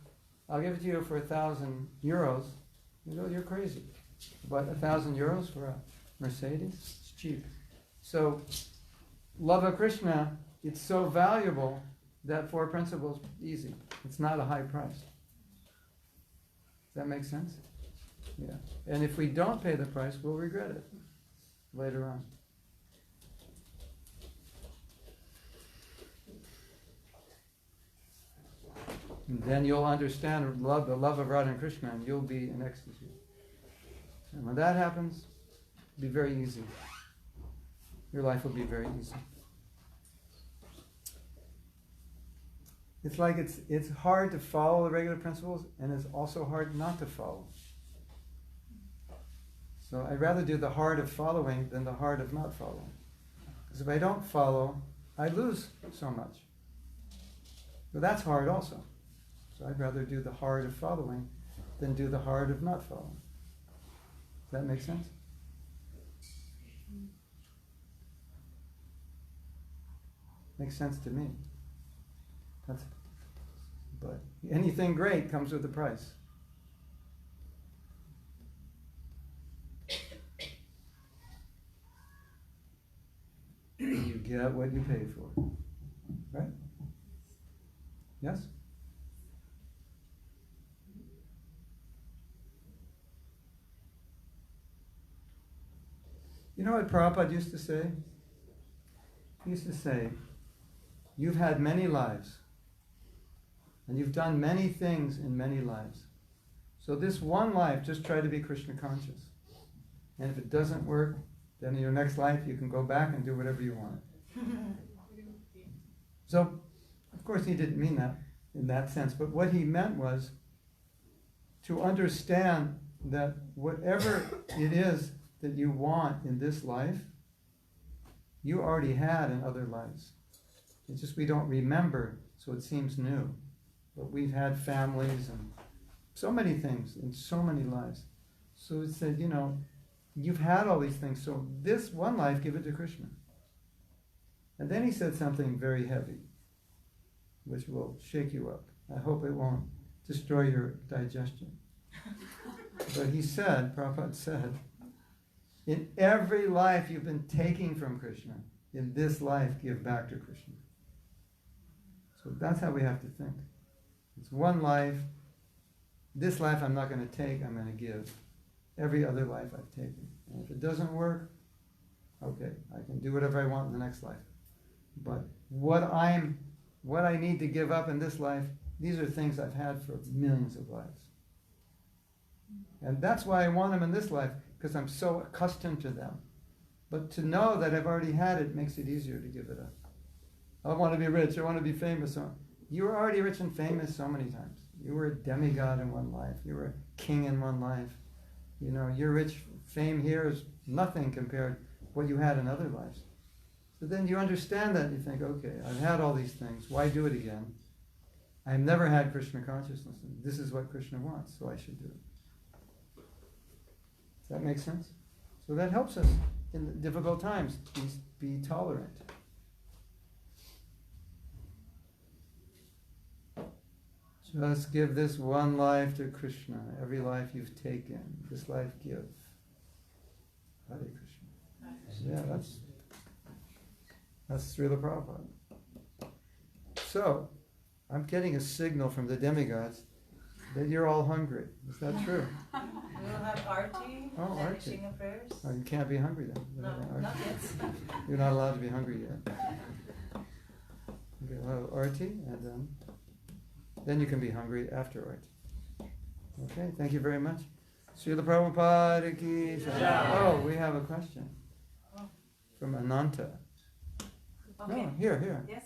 Speaker 1: I'll give it to you for €1,000, you go, you're crazy. But €1,000 for a Mercedes? It's cheap. So, love of Krishna, it's so valuable that 4 principles, easy. It's not a high price. Does that make sense? Yeah. And if we don't pay the price, we'll regret it later on. And then you'll understand the love of Radha and Krishna, and you'll be in ecstasy. And when that happens, it'll be very easy. Your life will be very easy. It's like it's hard to follow the regular principles, and it's also hard not to follow. So I'd rather do the hard of following than the hard of not following. Because if I don't follow, I lose so much. But that's hard also. So I'd rather do the hard of following than do the hard of not following. Does that make sense? Makes sense to me. But anything great comes with a price. You get what you pay for. Right? Yes? You know what Prabhupada used to say? He used to say, you've had many lives. And you've done many things in many lives. So this one life, just try to be Krishna conscious. And if it doesn't work, then in your next life you can go back and do whatever you want. So, of course he didn't mean that in that sense, but what he meant was to understand that whatever it is that you want in this life, you already had in other lives. It's just we don't remember, so it seems new. But we've had families and so many things in so many lives. So it said, you've had all these things, so this one life, give it to Krishna. And then he said something very heavy, which will shake you up. I hope it won't destroy your digestion. But he said, Prabhupada said, in every life you've been taking from Krishna, in this life give back to Krishna. So that's how we have to think. It's one life. This life I'm not going to take, I'm going to give. Every other life I've taken. And if it doesn't work, okay, I can do whatever I want in the next life. But what I need to give up in this life, these are things I've had for millions of lives. And that's why I want them in this life, because I'm so accustomed to them. But to know that I've already had it makes it easier to give it up. I want to be rich, I want to be famous. You were already rich and famous so many times. You were a demigod in one life. You were a king in one life. Your rich fame here is nothing compared to what you had in other lives. So then you understand that, you think, okay, I've had all these things, why do it again? I've never had Krishna consciousness, and this is what Krishna wants, so I should do it. Does that make sense? So that helps us in the difficult times, be tolerant. Just give this one life to Krishna. Every life you've taken, this life give. Hare Krishna. Yeah, that's Srila Prabhupada. So, I'm getting a signal from the demigods that you're all hungry. Is that true?
Speaker 5: We will have arti,
Speaker 1: Oh,
Speaker 5: and
Speaker 1: arti.
Speaker 5: Shinga prayers.
Speaker 1: Oh, you can't be hungry then.
Speaker 5: No, not yet.
Speaker 1: You're not allowed to be hungry yet. Okay, well, arti, and then you can be hungry after arti. Okay, thank you very much. Srila Prabhupada ki jai. Oh, we have a question from Ananta.
Speaker 5: Okay.
Speaker 1: No, here.
Speaker 5: Yes.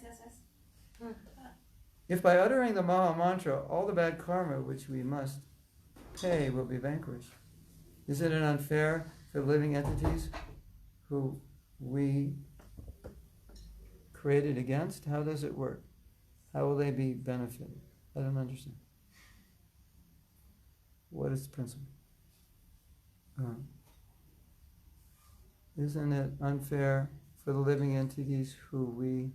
Speaker 1: If by uttering the maha-mantra, all the bad karma which we must pay will be vanquished, isn't it unfair for living entities who we created against? How does it work? How will they be benefited? I don't understand. What is the principle? Isn't it unfair for the living entities who we...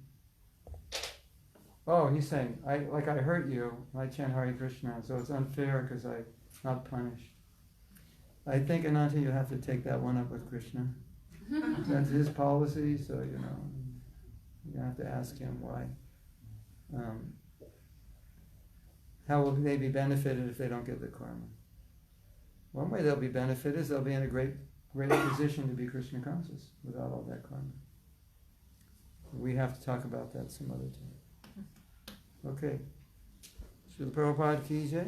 Speaker 1: Oh, he's saying, I hurt you, I chant Hare Krishna, so it's unfair because I'm not punished. I think, Ananta, you have to take that one up with Krishna. That's his policy, so, you have to ask him why. How will they be benefited if they don't get the karma? One way they'll be benefited is they'll be in a great position to be Krishna conscious without all that karma. We have to talk about that some other time. Okay. Srila Prabhupada ki jai.